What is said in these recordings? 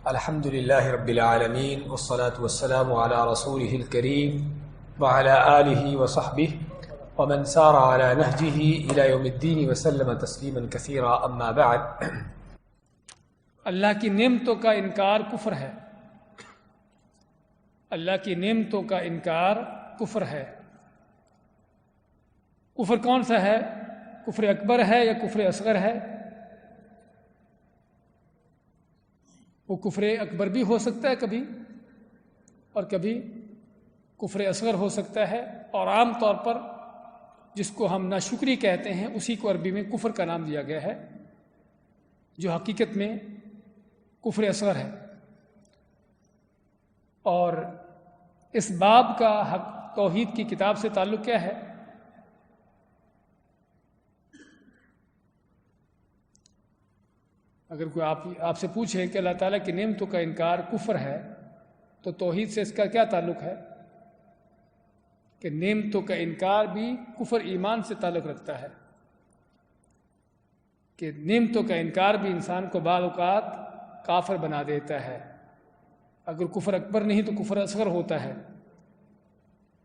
الحمد لله رب العالمين والصلاة والسلام على رسوله الكريم وعلى آله وصحبه ومن سار على نهجه إلى يوم الدين وسلم تسليما كثيرا أما بعد. اللہ کی نعمتوں کا انکار کفر ہے. اللہ کی نعمتوں کا انکار کفر ہے. کفر کون سا ہے؟ کفر اکبر ہے یا کفر اصغر ہے؟ وہ کفر اکبر بھی ہو سکتا ہے کبھی، اور کبھی کفر اصغر ہو سکتا ہے، اور عام طور پر جس کو ہم ناشکری کہتے ہیں اسی کو عربی میں کفر کا نام دیا گیا ہے، جو حقیقت میں کفر اصغر ہے. اور اس باب کا توحید کی کتاب سے تعلق کیا ہے؟ اگر کوئی آپ سے پوچھے کہ اللہ تعالیٰ کی نعمتوں کا انکار کفر ہے تو توحید سے اس کا کیا تعلق ہے؟ کہ نعمتوں کا انکار بھی کفر ایمان سے تعلق رکھتا ہے، کہ نعمتوں کا انکار بھی انسان کو بعض اوقات کافر بنا دیتا ہے. اگر کفر اکبر نہیں تو کفر اصغر ہوتا ہے.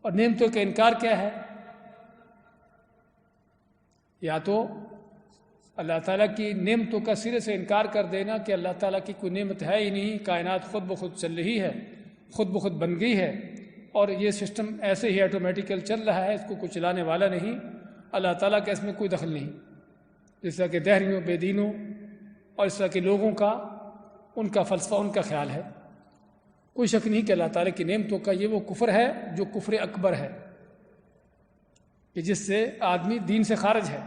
اور نعمتوں کا انکار کیا ہے؟ یا تو اللہ تعالیٰ کی نعمتوں کا سرے سے انکار کر دینا کہ اللہ تعالیٰ کی کوئی نعمت ہے ہی نہیں، کائنات خود بخود چل رہی ہے، خود بخود بن گئی ہے، اور یہ سسٹم ایسے ہی آٹومیٹیکل چل رہا ہے، اس کو کوئی چلانے والا نہیں، اللہ تعالیٰ کا اس میں کوئی دخل نہیں. جس طرح کہ دہریوں، بے دینوں اور اس طرح کے لوگوں کا ان کا فلسفہ، ان کا خیال ہے. کوئی شک نہیں کہ اللہ تعالیٰ کی نعمتوں کا یہ وہ کفر ہے جو کفر اکبر ہے، کہ جس سے آدمی دین سے خارج ہے.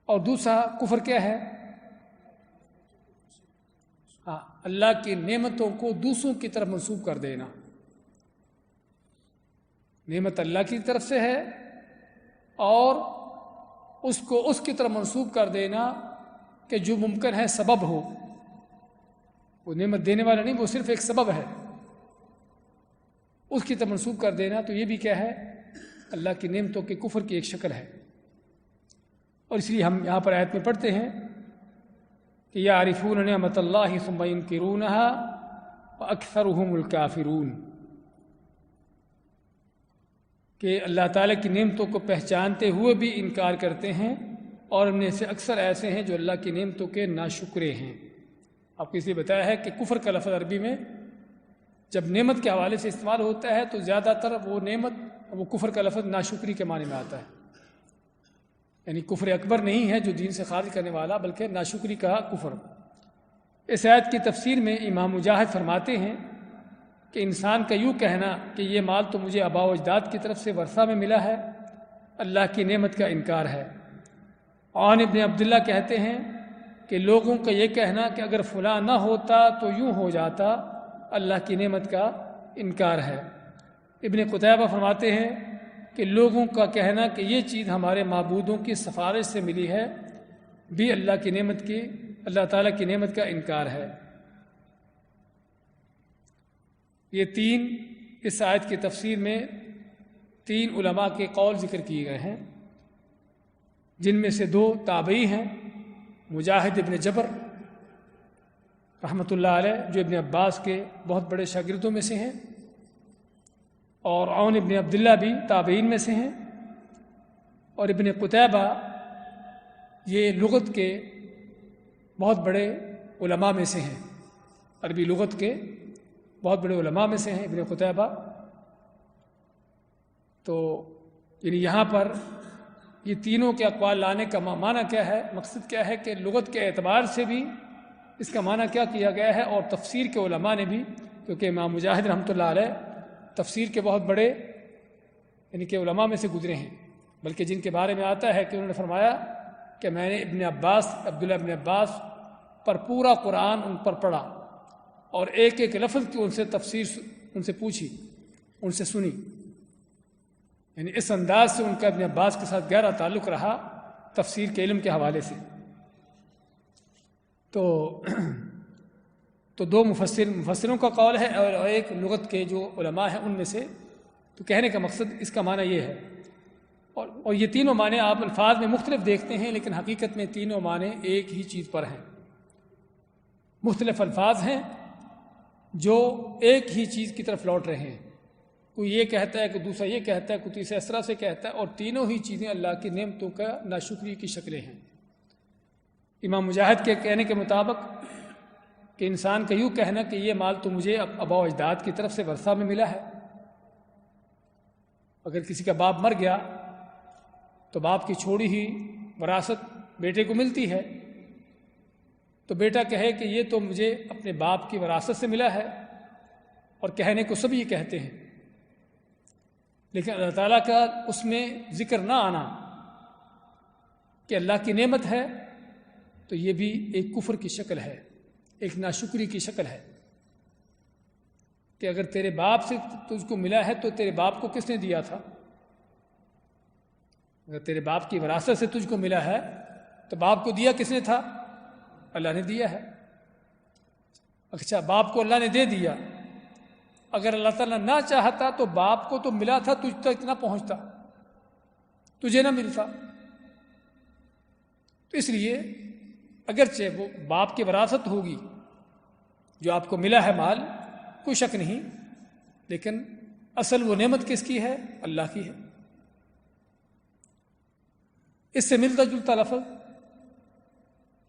اور دوسرا کفر کیا ہے؟ اللہ کی نعمتوں کو دوسروں کی طرف منسوب کر دینا. نعمت اللہ کی طرف سے ہے اور اس کو اس کی طرف منسوب کر دینا کہ جو ممکن ہے سبب ہو. وہ نعمت دینے والا نہیں، وہ صرف ایک سبب ہے، اس کی طرف منسوب کر دینا. تو یہ بھی کیا ہے؟ اللہ کی نعمتوں کے کفر کی ایک شکل ہے. اور اس لیے ہم یہاں پر آیت میں پڑھتے ہیں کہ یعرفون نعمت اللہ ثم ینکرونها واکثرهم الکافرون، کہ اللہ تعالیٰ کی نعمتوں کو پہچانتے ہوئے بھی انکار کرتے ہیں، اور ان میں سے اکثر ایسے ہیں جو اللہ کی نعمتوں کے ناشکرے ہیں. آپ کو اس لیے بتایا ہے کہ کفر کا لفظ عربی میں جب نعمت کے حوالے سے استعمال ہوتا ہے تو زیادہ تر وہ نعمت، وہ کفر کا لفظ ناشکری کے معنی میں آتا ہے. یعنی کفر اکبر نہیں ہے جو دین سے خارج کرنے والا، بلکہ ناشکری کا کفر. اس آیت کی تفسیر میں امام مجاہد فرماتے ہیں کہ انسان کا یوں کہنا کہ یہ مال تو مجھے آباء و اجداد کی طرف سے ورثہ میں ملا ہے، اللہ کی نعمت کا انکار ہے. عون ابن عبداللہ کہتے ہیں کہ لوگوں کا یہ کہنا کہ اگر فلاں نہ ہوتا تو یوں ہو جاتا، اللہ کی نعمت کا انکار ہے. ابن قتیبہ فرماتے ہیں کہ لوگوں کا کہنا کہ یہ چیز ہمارے معبودوں کی سفارش سے ملی ہے بھی اللہ تعالیٰ کی نعمت کا انکار ہے. یہ اس آیت کی تفسیر میں 3 علماء کے قول ذکر کیے گئے ہیں، جن میں سے 2 تابعی ہیں، مجاہد ابن جبر رحمۃ اللہ علیہ جو ابن عباس کے بہت بڑے شاگردوں میں سے ہیں، اور عون ابن عبداللہ بھی تابعین میں سے ہیں، اور ابن قتیبہ یہ لغت کے بہت بڑے علماء میں سے ہیں، عربی لغت کے بہت بڑے علماء میں سے ہیں ابن قتیبہ. تو یعنی یہاں پر یہ تینوں کے اقوال لانے کا معنی کیا ہے، مقصد کیا ہے کہ لغت کے اعتبار سے بھی اس کا معنی کیا کیا گیا ہے، اور تفسیر کے علماء نے بھی، کیونکہ امام مجاہد رحمۃ اللہ علیہ تفسیر کے بہت بڑے یعنی کہ علماء میں سے گزرے ہیں، بلکہ جن کے بارے میں آتا ہے کہ انہوں نے فرمایا کہ میں نے عبداللہ ابن عباس پر پورا قرآن ان پر پڑھا، اور ایک ایک لفظ کی ان سے تفسیر ان سے پوچھی، ان سے سنی. یعنی اس انداز سے ان کا ابن عباس کے ساتھ گہرا تعلق رہا تفسیر کے علم کے حوالے سے. تو 2 مفسروں کا قول ہے اور ایک لغت کے جو علماء ہیں ان میں سے. تو کہنے کا مقصد اس کا معنی یہ ہے، اور یہ تینوں معنی آپ الفاظ میں مختلف دیکھتے ہیں، لیکن حقیقت میں تینوں معنی ایک ہی چیز پر ہیں. مختلف الفاظ ہیں جو ایک ہی چیز کی طرف لوٹ رہے ہیں. کوئی یہ کہتا ہے کہ دوسرا یہ کہتا ہے، کوئی تیسرا اس طرح سے کہتا ہے، اور تینوں ہی چیزیں اللہ کی نعمتوں کا ناشکری کی شکلیں ہیں. امام مجاہد کے کہنے کے مطابق کہ انسان کا یوں کہنا کہ یہ مال تو مجھے آبا و اجداد کی طرف سے ورثہ میں ملا ہے. اگر کسی کا باپ مر گیا تو باپ کی چھوڑی ہی وراثت بیٹے کو ملتی ہے، تو بیٹا کہے کہ یہ تو مجھے اپنے باپ کی وراثت سے ملا ہے، اور کہنے کو سب یہ کہتے ہیں، لیکن اللہ تعالیٰ کا اس میں ذکر نہ آنا کہ اللہ کی نعمت ہے، تو یہ بھی ایک کفر کی شکل ہے، ایک ناشکری کی شکل ہے. کہ اگر تیرے باپ سے تجھ کو ملا ہے تو تیرے باپ کو کس نے دیا تھا؟ اگر تیرے باپ کی وراثت سے تجھ کو ملا ہے تو باپ کو دیا کس نے تھا؟ اللہ نے دیا ہے. اچھا، باپ کو اللہ نے دے دیا، اگر اللہ تعالیٰ نہ چاہتا تو باپ کو تو ملا تھا، تجھ تک نہ پہنچتا، تجھے نہ ملتا. تو اس لیے اگرچہ وہ باپ کی وراثت ہوگی جو آپ کو ملا ہے مال، کوئی شک نہیں، لیکن اصل وہ نعمت کس کی ہے؟ اللہ کی ہے. اس سے ملتا جلتا لفظ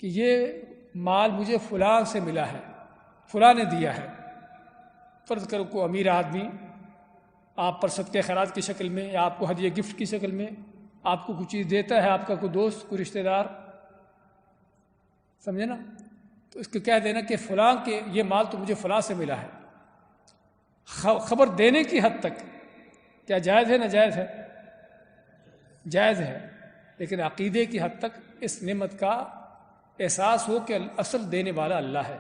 کہ یہ مال مجھے فلاں سے ملا ہے، فلاں نے دیا ہے. فرض کرو کوئی امیر آدمی آپ پر صدقہ خیرات کی شکل میں یا آپ کو ہدیہ گفٹ کی شکل میں آپ کو کچھ چیز دیتا ہے، آپ کا کوئی دوست، کوئی رشتہ دار، سمجھے نا، تو اس کو کہہ دینا کہ فلاں کے یہ مال تو مجھے فلاں سے ملا ہے. خبر دینے کی حد تک کیا جائز ہے؟ ناجائز ہے؟ جائز ہے، لیکن عقیدے کی حد تک اس نعمت کا احساس ہو کہ اصل دینے والا اللہ ہے.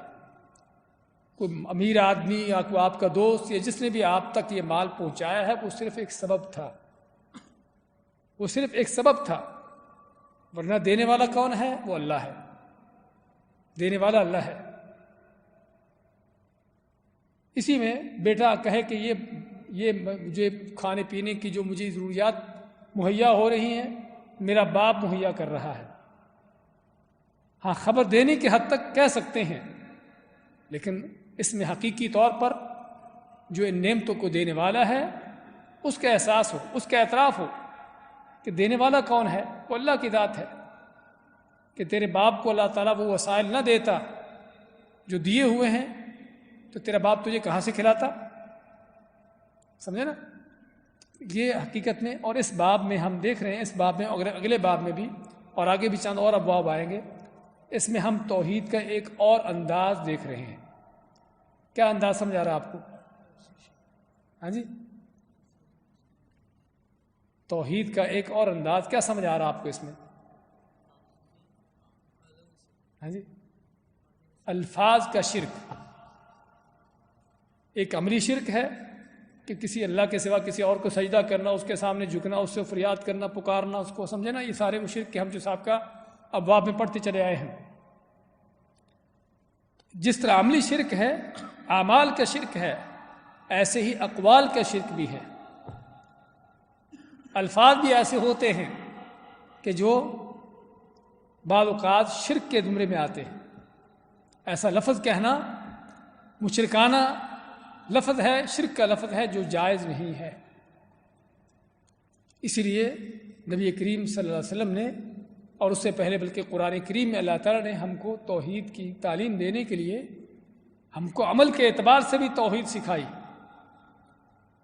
کوئی امیر آدمی یا کوئی آپ کا دوست یا جس نے بھی آپ تک یہ مال پہنچایا ہے، وہ صرف ایک سبب تھا، وہ صرف ایک سبب تھا، ورنہ دینے والا کون ہے؟ وہ اللہ ہے، دینے والا اللہ ہے. اسی میں بیٹا کہے کہ یہ مجھے کھانے پینے کی جو مجھے ضروریات مہیا ہو رہی ہیں میرا باپ مہیا کر رہا ہے. ہاں، خبر دینے کی حد تک کہہ سکتے ہیں، لیکن اس میں حقیقی طور پر جو ان نعمتوں کو دینے والا ہے اس کا احساس ہو، اس کا اعتراف ہو کہ دینے والا کون ہے؟ وہ اللہ کی ذات ہے. کہ تیرے باپ کو اللہ تعالیٰ وہ وسائل نہ دیتا جو دیے ہوئے ہیں تو تیرا باپ تجھے کہاں سے کھلاتا؟ سمجھے نا؟ یہ حقیقت میں، اور اس باب میں ہم دیکھ رہے ہیں، اس باب میں اگلے باب میں بھی، اور آگے بھی چند اور ابواب آئیں گے، اس میں ہم توحید کا ایک اور انداز دیکھ رہے ہیں. کیا انداز سمجھا رہا آپ کو؟ ہاں جی، توحید کا ایک اور انداز کیا سمجھ آ رہا آپ کو اس میں؟ ہاں جی، الفاظ کا شرک. ایک عملی شرک ہے کہ کسی اللہ کے سوا کسی اور کو سجدہ کرنا، اس کے سامنے جھکنا، اس سے فریاد کرنا، پکارنا اس کو، سمجھے نا؟ یہ سارے وہ شرک کے ہم جو صاحب کا ابواب میں پڑھتے چلے آئے ہیں. جس طرح عملی شرک ہے، اعمال کا شرک ہے، ایسے ہی اقوال کا شرک بھی ہے. الفاظ بھی ایسے ہوتے ہیں کہ جو بعض اوقات شرک کے زمرے میں آتے ہیں. ایسا لفظ کہنا مشرکانہ لفظ ہے، شرک کا لفظ ہے جو جائز نہیں ہے. اسی لیے نبی کریم صلی اللہ علیہ وسلم نے، اور اس سے پہلے بلکہ قرآن کریم میں اللہ تعالیٰ نے ہم کو توحید کی تعلیم دینے کے لیے ہم کو عمل کے اعتبار سے بھی توحید سکھائی،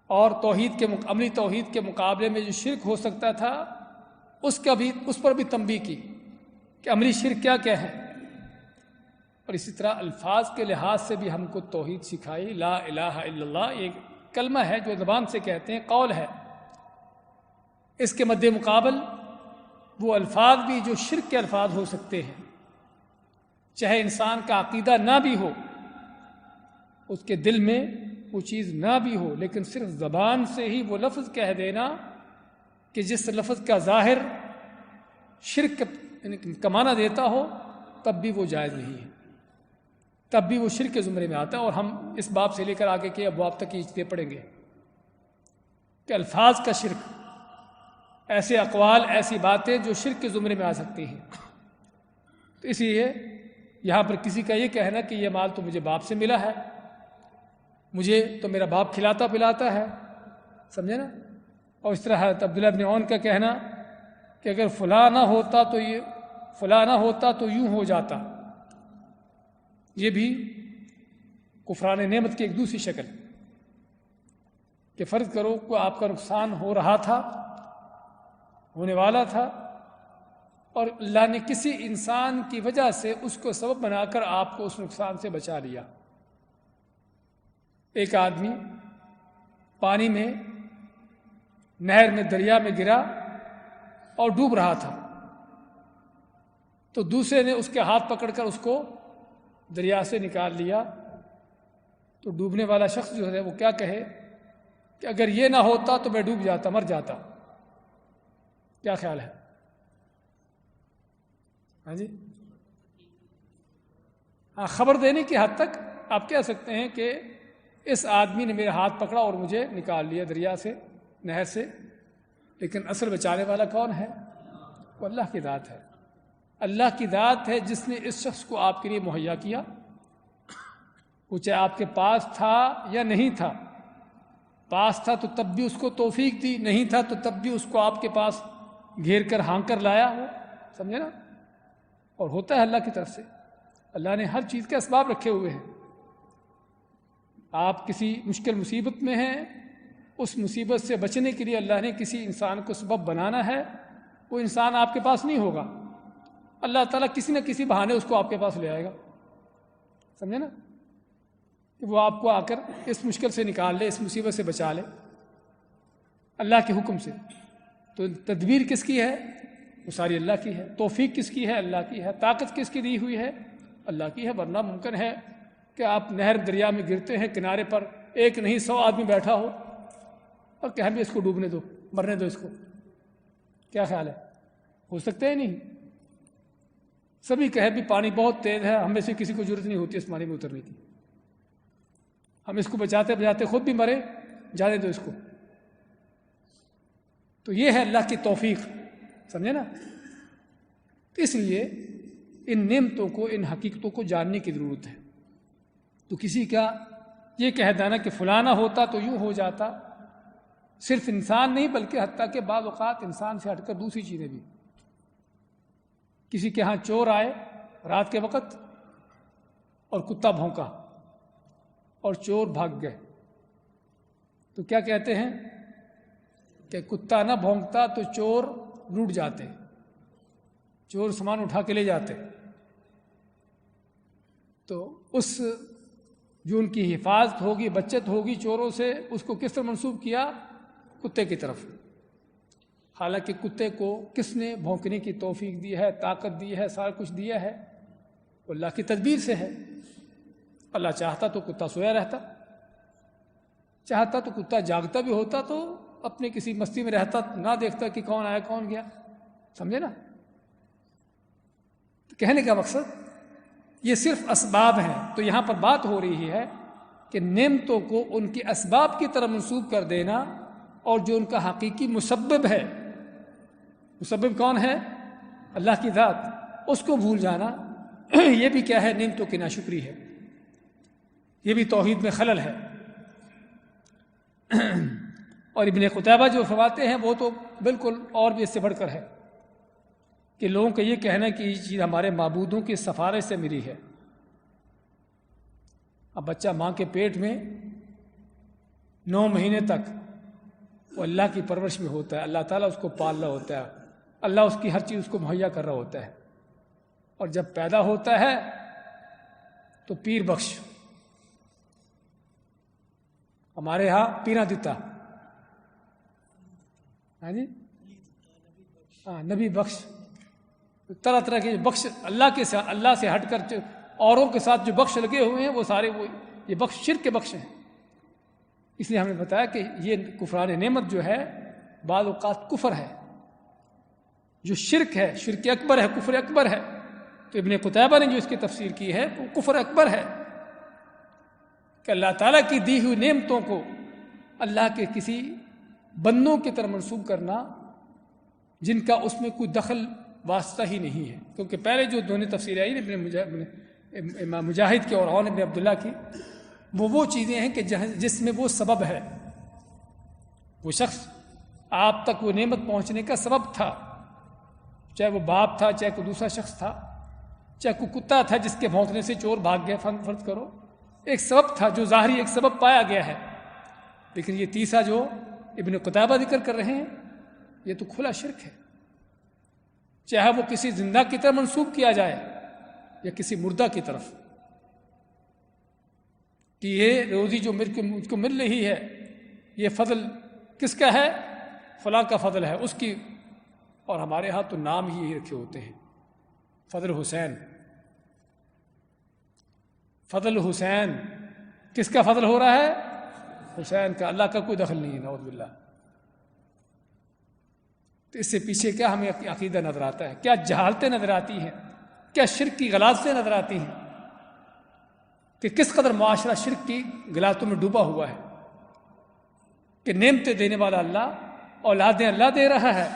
اور عملی توحید کے مقابلے میں جو شرک ہو سکتا تھا اس پر بھی تنبیہ کی کہ عملی شرک کیا کیا ہے. اور اسی طرح الفاظ کے لحاظ سے بھی ہم کو توحید سکھائی. لا الہ الا اللہ ایک کلمہ ہے جو زبان سے کہتے ہیں، قول ہے. اس کے مد مقابل وہ الفاظ بھی جو شرک کے الفاظ ہو سکتے ہیں، چاہے انسان کا عقیدہ نہ بھی ہو، اس کے دل میں وہ چیز نہ بھی ہو، لیکن صرف زبان سے ہی وہ لفظ کہہ دینا کہ جس لفظ کا ظاہر شرک کا معنی دیتا ہو، تب بھی وہ جائز نہیں ہے، تب بھی وہ شرک کے زمرے میں آتا ہے. اور ہم اس باب سے لے کر آگے کے ابواب تک یہ چیزیں پڑھیں گے کہ الفاظ کا شرک، ایسے اقوال، ایسی باتیں جو شرک کے زمرے میں آ سکتی ہیں. تو اس لیے یہاں پر کسی کا یہ کہنا کہ یہ مال تو مجھے باپ سے ملا ہے، مجھے تو میرا باپ کھلاتا پلاتا ہے، سمجھے نا؟ اور اس طرح حضرت عبداللہ بن عون کا کہنا کہ اگر فلاں نہ ہوتا تو یہ فلاں نہ ہوتا تو یوں ہو جاتا، یہ بھی کفران نعمت کی ایک دوسری شکل کہ فرض کرو کہ آپ کا نقصان ہو رہا تھا، ہونے والا تھا، اور اللہ نے کسی انسان کی وجہ سے اس کو سبب بنا کر آپ کو اس نقصان سے بچا لیا۔ ایک آدمی پانی میں، نہر میں، دریا میں گرا اور ڈوب رہا تھا، تو دوسرے نے اس کے ہاتھ پکڑ کر اس کو دریا سے نکال لیا، تو ڈوبنے والا شخص جو ہے وہ کیا کہے کہ اگر یہ نہ ہوتا تو میں ڈوب جاتا، مر جاتا۔ کیا خیال ہے؟ ہاں جی، ہاں، خبر دینے کی حد تک آپ کہہ سکتے ہیں کہ اس آدمی نے میرا ہاتھ پکڑا اور مجھے نکال لیا دریا سے، نہر سے، لیکن اصل بچانے والا کون ہے؟ وہ اللہ کی ذات ہے۔ اللہ کی ذات ہے جس نے اس شخص کو آپ کے لیے مہیا کیا، وہ چاہے آپ کے پاس تھا یا نہیں تھا، پاس تھا تو تب بھی اس کو توفیق دی، نہیں تھا تو تب بھی اس کو آپ کے پاس گھیر کر ہانک کر لایا ہو، سمجھے نا؟ اور ہوتا ہے اللہ کی طرف سے، اللہ نے ہر چیز کے اسباب رکھے ہوئے ہیں۔ آپ کسی مشکل مصیبت میں ہیں، اس مصیبت سے بچنے کے لیے اللہ نے کسی انسان کو سبب بنانا ہے، وہ انسان آپ کے پاس نہیں ہوگا، اللہ تعالیٰ کسی نہ کسی بہانے اس کو آپ کے پاس لے آئے گا، سمجھے نا؟ کہ وہ آپ کو آ کر اس مشکل سے نکال لے، اس مصیبت سے بچا لے اللہ کے حکم سے۔ تو تدبیر کس کی ہے؟ وہ ساری اللہ کی ہے۔ توفیق کس کی ہے؟ اللہ کی ہے۔ طاقت کس کی دی ہوئی ہے؟ اللہ کی ہے۔ ورنہ ممکن ہے کہ آپ نہر دریا میں گرتے ہیں، کنارے پر ایک نہیں 100 آدمی بیٹھا ہو اور کہ ہمیں اس کو ڈوبنے دو، مرنے دو اس کو۔ کیا خیال ہے؟ ہو سکتا ہے نہیں؟ سبھی کہے بھی پانی بہت تیز ہے، ہمیں سے کسی کو ضرورت نہیں ہوتی اس پانی میں اترنے کی، ہم اس کو بچاتے بچاتے خود بھی مرے، جانے دو اس کو۔ تو یہ ہے اللہ کی توفیق، سمجھے نا؟ تو اس لیے ان نعمتوں کو، ان حقیقتوں کو جاننے کی ضرورت ہے۔ تو کسی کا یہ کہہ دینا کہ فلانا ہوتا تو یوں ہو جاتا، صرف انسان نہیں بلکہ حتیٰ کہ بعض اوقات انسان سے ہٹ کر دوسری چیزیں بھی۔ کسی کے ہاں چور آئے رات کے وقت اور کتا بھونکا اور چور بھاگ گئے، تو کیا کہتے ہیں کہ کتا نہ بھونکتا تو چور لوٹ جاتے، چور سامان اٹھا کے لے جاتے۔ تو اس جو ان کی حفاظت ہوگی، بچت ہوگی چوروں سے، اس کو کس طرح منسوب کیا؟ کتے کی طرف۔ حالانکہ کتے کو کس نے بھونکنے کی توفیق دی ہے، طاقت دی ہے، سارا کچھ دیا ہے؟ وہ اللہ کی تدبیر سے ہے۔ اللہ چاہتا تو کتا سویا رہتا، چاہتا تو کتا جاگتا بھی ہوتا، تو اپنے کسی مستی میں رہتا، نہ دیکھتا کہ کون آیا کون گیا، سمجھے نا؟ تو کہنے کا مقصد یہ صرف اسباب ہیں۔ تو یہاں پر بات ہو رہی ہے کہ نعمتوں کو ان کے اسباب کی طرح منسوب کر دینا، اور جو ان کا حقیقی مسبب ہے، مسبب کون ہے؟ اللہ کی ذات، اس کو بھول جانا، یہ بھی کیا ہے؟ نعمتوں کی ناشکری ہے، یہ بھی توحید میں خلل ہے۔ اور ابن قتیبہ جو فرماتے ہیں وہ تو بالکل اور بھی اس سے بڑھ کر ہے کہ لوگوں کا یہ کہنا کہ یہ چیز ہمارے معبودوں کی سفارش سے ملی ہے۔ اب بچہ ماں کے پیٹ میں 9 مہینے تک وہ اللہ کی پرورش میں ہوتا ہے، اللہ تعالیٰ اس کو پال رہا ہوتا ہے، اللہ اس کی ہر چیز اس کو مہیا کر رہا ہوتا ہے، اور جب پیدا ہوتا ہے تو پیر بخش، ہمارے ہاں پیرا دیتا، ہاں جی، ہاں نبی بخش، طرح طرح کے بخش اللہ سے ہٹ کر اوروں کے ساتھ جو بخش لگے ہوئے ہیں وہ سارے یہ بخش شرک کے بخش ہیں۔ اس لیے ہمیں بتایا کہ یہ کفران نعمت جو ہے بعض اوقات کفر ہے، جو شرک ہے، شرک اکبر ہے، کفر اکبر ہے۔ تو ابن قتیبہ نے جو اس کی تفسیر کی ہے وہ کفر اکبر ہے کہ اللہ تعالیٰ کی دی ہوئی نعمتوں کو اللہ کے کسی بندوں کی طرح منسوب کرنا جن کا اس میں کوئی دخل واسطہ ہی نہیں ہے۔ کیونکہ پہلے جو دونوں تفسیریں آئی امام مجاہد کی اور عون بن عبداللہ کی، وہ چیزیں ہیں کہ جس میں وہ سبب ہے، وہ شخص آپ تک وہ نعمت پہنچنے کا سبب تھا، چاہے وہ باپ تھا، چاہے کوئی دوسرا شخص تھا، چاہے کوئی کتا تھا جس کے بھونکنے سے چور بھاگ گیا، فرض کرو ایک سبب تھا جو ظاہری ایک سبب پایا گیا ہے۔ لیکن یہ تیسرا جو ابن قتیبہ ذکر کر رہے ہیں یہ تو کھلا شرک ہے، چاہے وہ کسی زندہ کی طرف منسوب کیا جائے یا کسی مردہ کی طرف، کہ یہ روزی جو مجھ کو مل رہی ہے یہ فضل کس کا ہے؟ فلاں کا فضل ہے اس کی، اور ہمارے ہاں تو نام ہی یہی رکھے ہوتے ہیں، فضل حسین۔ فضل حسین کس کا فضل ہو رہا ہے؟ حسین کا، اللہ کا کوئی دخل نہیں ہے، نعوذ باللہ۔ تو اس سے پیچھے کیا ہمیں عقیدہ نظر آتا ہے؟ کیا جہالتیں نظر آتی ہیں؟ کیا شرک کی غلاظتیں نظر آتی ہیں؟ کہ کس قدر معاشرہ شرک کی غلاظتوں میں ڈوبا ہوا ہے، کہ نعمتیں دینے والا اللہ، اولادیں اللہ دے رہا ہے،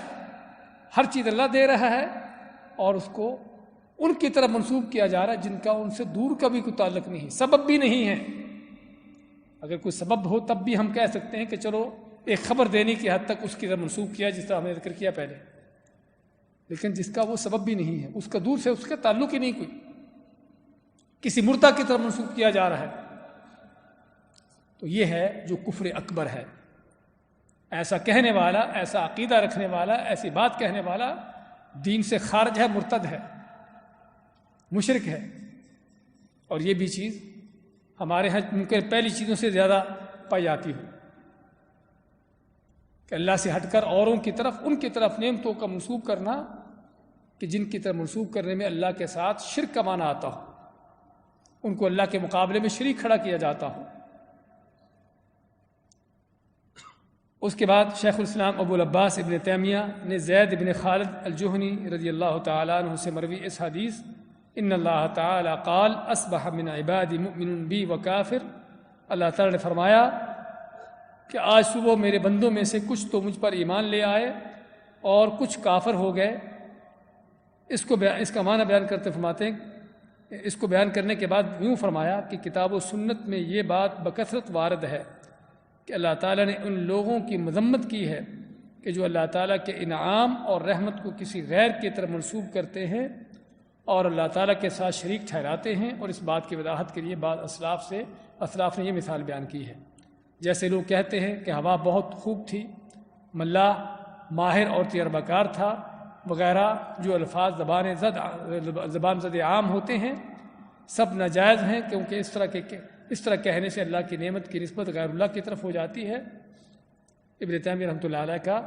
ہر چیز اللہ دے رہا ہے، اور اس کو ان کی طرف منسوب کیا جا رہا ہے جن کا ان سے دور کا بھی کوئی تعلق نہیں، سبب بھی نہیں ہے۔ اگر کوئی سبب ہو تب بھی ہم کہہ سکتے ہیں کہ چلو ایک خبر دینے کی حد تک اس کی طرف منسوب کیا، جس طرح ہم نے ذکر کیا پہلے، لیکن جس کا وہ سبب بھی نہیں ہے، اس کا دور سے اس کا تعلق ہی نہیں، کوئی کسی مردہ کی طرف منسوب کیا جا رہا ہے، تو یہ ہے جو کفر اکبر ہے۔ ایسا کہنے والا، ایسا عقیدہ رکھنے والا، ایسی بات کہنے والا دین سے خارج ہے، مرتد ہے، مشرک ہے۔ اور یہ بھی چیز ہمارے ہاں ممکن پہلی چیزوں سے زیادہ پائی جاتی ہو، کہ اللہ سے ہٹ کر اوروں کی طرف، ان کی طرف نعمتوں کا منسوب کرنا، کہ جن کی طرف منسوب کرنے میں اللہ کے ساتھ شرک کا معنی آتا ہو، ان کو اللہ کے مقابلے میں شریک کھڑا کیا جاتا ہو۔ اس کے بعد شیخ الاسلام ابو العباس ابن تیمیہ نے زید ابن خالد الجہنی رضی اللہ تعالیٰ عنہ سے مروی اس حدیث ان اللہ تعالیٰ قال اصبح من عبادی مؤمن بی و کافر، اللہ تعالیٰ نے فرمایا کہ آج صبح میرے بندوں میں سے کچھ تو مجھ پر ایمان لے آئے اور کچھ کافر ہو گئے۔ اس کا معنی بیان کرتے فرماتے ہیں، اس کو بیان کرنے کے بعد یوں فرمایا کہ کتاب و سنت میں یہ بات بکثرت وارد ہے کہ اللہ تعالیٰ نے ان لوگوں کی مذمت کی ہے کہ جو اللہ تعالیٰ کے انعام اور رحمت کو کسی غیر کی طرف منسوب کرتے ہیں اور اللہ تعالیٰ کے ساتھ شریک ٹھہراتے ہیں۔ اور اس بات کی وضاحت کے لیے بعض اسلاف نے یہ مثال بیان کی ہے، جیسے لوگ کہتے ہیں کہ ہوا بہت خوب تھی، ملاح ماہر اور تجربہ کار تھا وغیرہ، جو الفاظ زبان زد عام ہوتے ہیں سب ناجائز ہیں، کیونکہ اس طرح کہنے سے اللہ کی نعمت کی نسبت غیر اللہ کی طرف ہو جاتی ہے۔ ابن تیمیہ رحمۃ اللہ علیہ کا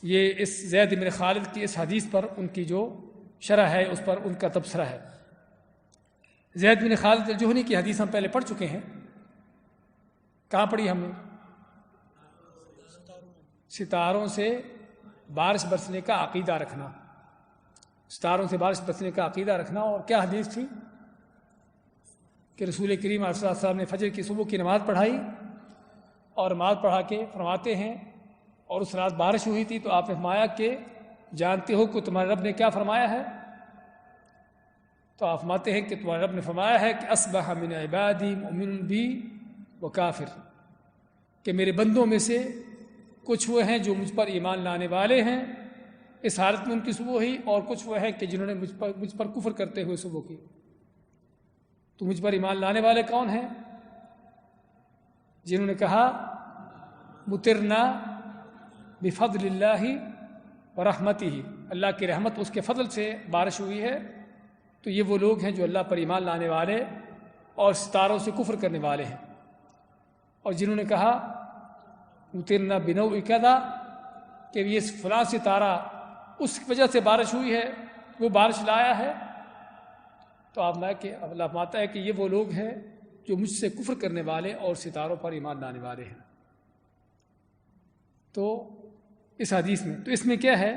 یہ اس زید بن خالد کی اس حدیث پر ان کی جو شرح ہے اس پر ان کا تبصرہ ہے۔ زید بن خالد الجہنی کی حدیث ہم پہلے پڑھ چکے ہیں، کہاں پڑھی ہم نے؟ ستاروں سے بارش برسنے کا عقیدہ رکھنا، ستاروں سے بارش برسنے کا عقیدہ رکھنا۔ اور کیا حدیث تھی کہ رسول کریم علیہ السلام نے فجر کی صبح کی نماز پڑھائی اور نماز پڑھا کے فرماتے ہیں اور اس رات بارش ہوئی تھی، تو آپ نے فرمایا کہ جانتے ہو کہ تمہارے رب نے کیا فرمایا ہے؟ تو آپ فرماتے ہیں کہ تمہارے رب نے فرمایا ہے کہ اصبح من عبادی مؤمن بی و کافر، کہ میرے بندوں میں سے کچھ وہ ہیں جو مجھ پر ایمان لانے والے ہیں اس حالت میں ان کی صبح ہوئی، اور کچھ وہ ہیں کہ جنہوں نے مجھ پر کفر کرتے ہوئے صبح کی۔ تو مجھ پر ایمان لانے والے کون ہیں؟ جنہوں نے کہا مطرنا بفضل اللہ ورحمتہ، اللہ کی رحمت اس کے فضل سے بارش ہوئی ہے، تو یہ وہ لوگ ہیں جو اللہ پر ایمان لانے والے اور ستاروں سے کفر کرنے والے ہیں۔ اور جنہوں نے کہا مطرنا بنوع کذا، کہ یہ فلاں ستارہ اس وجہ سے بارش ہوئی ہے، وہ بارش لایا ہے، تو آپ کہ اللہ فرماتا ہے کہ یہ وہ لوگ ہیں جو مجھ سے کفر کرنے والے اور ستاروں پر ایمان لانے والے ہیں۔ تو اس حدیث میں، تو اس میں کیا ہے؟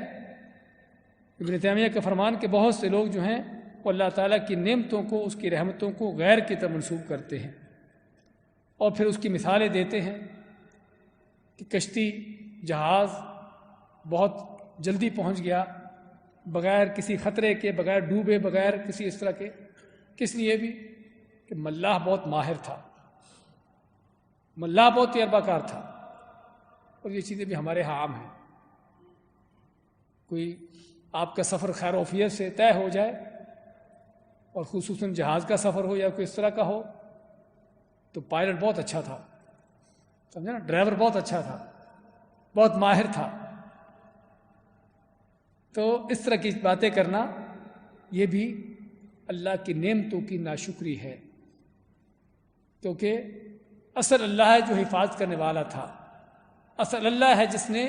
ابن تیمیہ کا فرمان کہ بہت سے لوگ جو ہیں وہ اللہ تعالیٰ کی نعمتوں کو، اس کی رحمتوں کو غیر کی طرف منسوب کرتے ہیں، اور پھر اس کی مثالیں دیتے ہیں کہ کشتی، جہاز بہت جلدی پہنچ گیا بغیر کسی خطرے کے، بغیر ڈوبے، بغیر کسی اس طرح کے، کس لیے بھی کہ ملاح بہت ماہر تھا، ملاح بہت تجربہ کار تھا، اور یہ چیزیں بھی ہمارے ہاں عام ہیں۔ کوئی آپ کا سفر خیر وعافیت سے طے ہو جائے، اور خصوصاً جہاز کا سفر ہو یا کوئی اس طرح کا ہو، تو پائلٹ بہت اچھا تھا، سمجھا نا، ڈرائیور بہت اچھا تھا، بہت ماہر تھا۔ تو اس طرح کی باتیں کرنا یہ بھی اللہ کی نعمتوں کی ناشکری ہے، کیونکہ اصل اللہ ہے جو حفاظت کرنے والا تھا، اصل اللہ ہے جس نے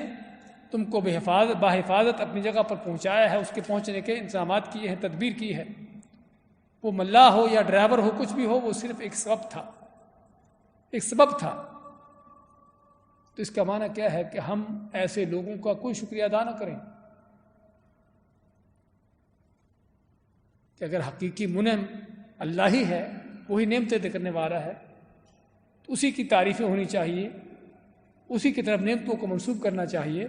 تم کو بحفاظت اپنی جگہ پر پہنچایا ہے، اس کے پہنچنے کے انتظامات کیے ہیں، تدبیر کی ہے۔ وہ ملاح ہو یا ڈرائیور ہو، کچھ بھی ہو، وہ صرف ایک سبب تھا، ایک سبب تھا۔ تو اس کا معنی کیا ہے کہ ہم ایسے لوگوں کا کوئی شکریہ ادا نہ کریں کہ اگر حقیقی منعم اللہ ہی ہے، وہی نعمتیں دے کرنے والا ہے، تو اسی کی تعریفیں ہونی چاہیے، اسی کی طرف نعمتوں کو منسوب کرنا چاہیے۔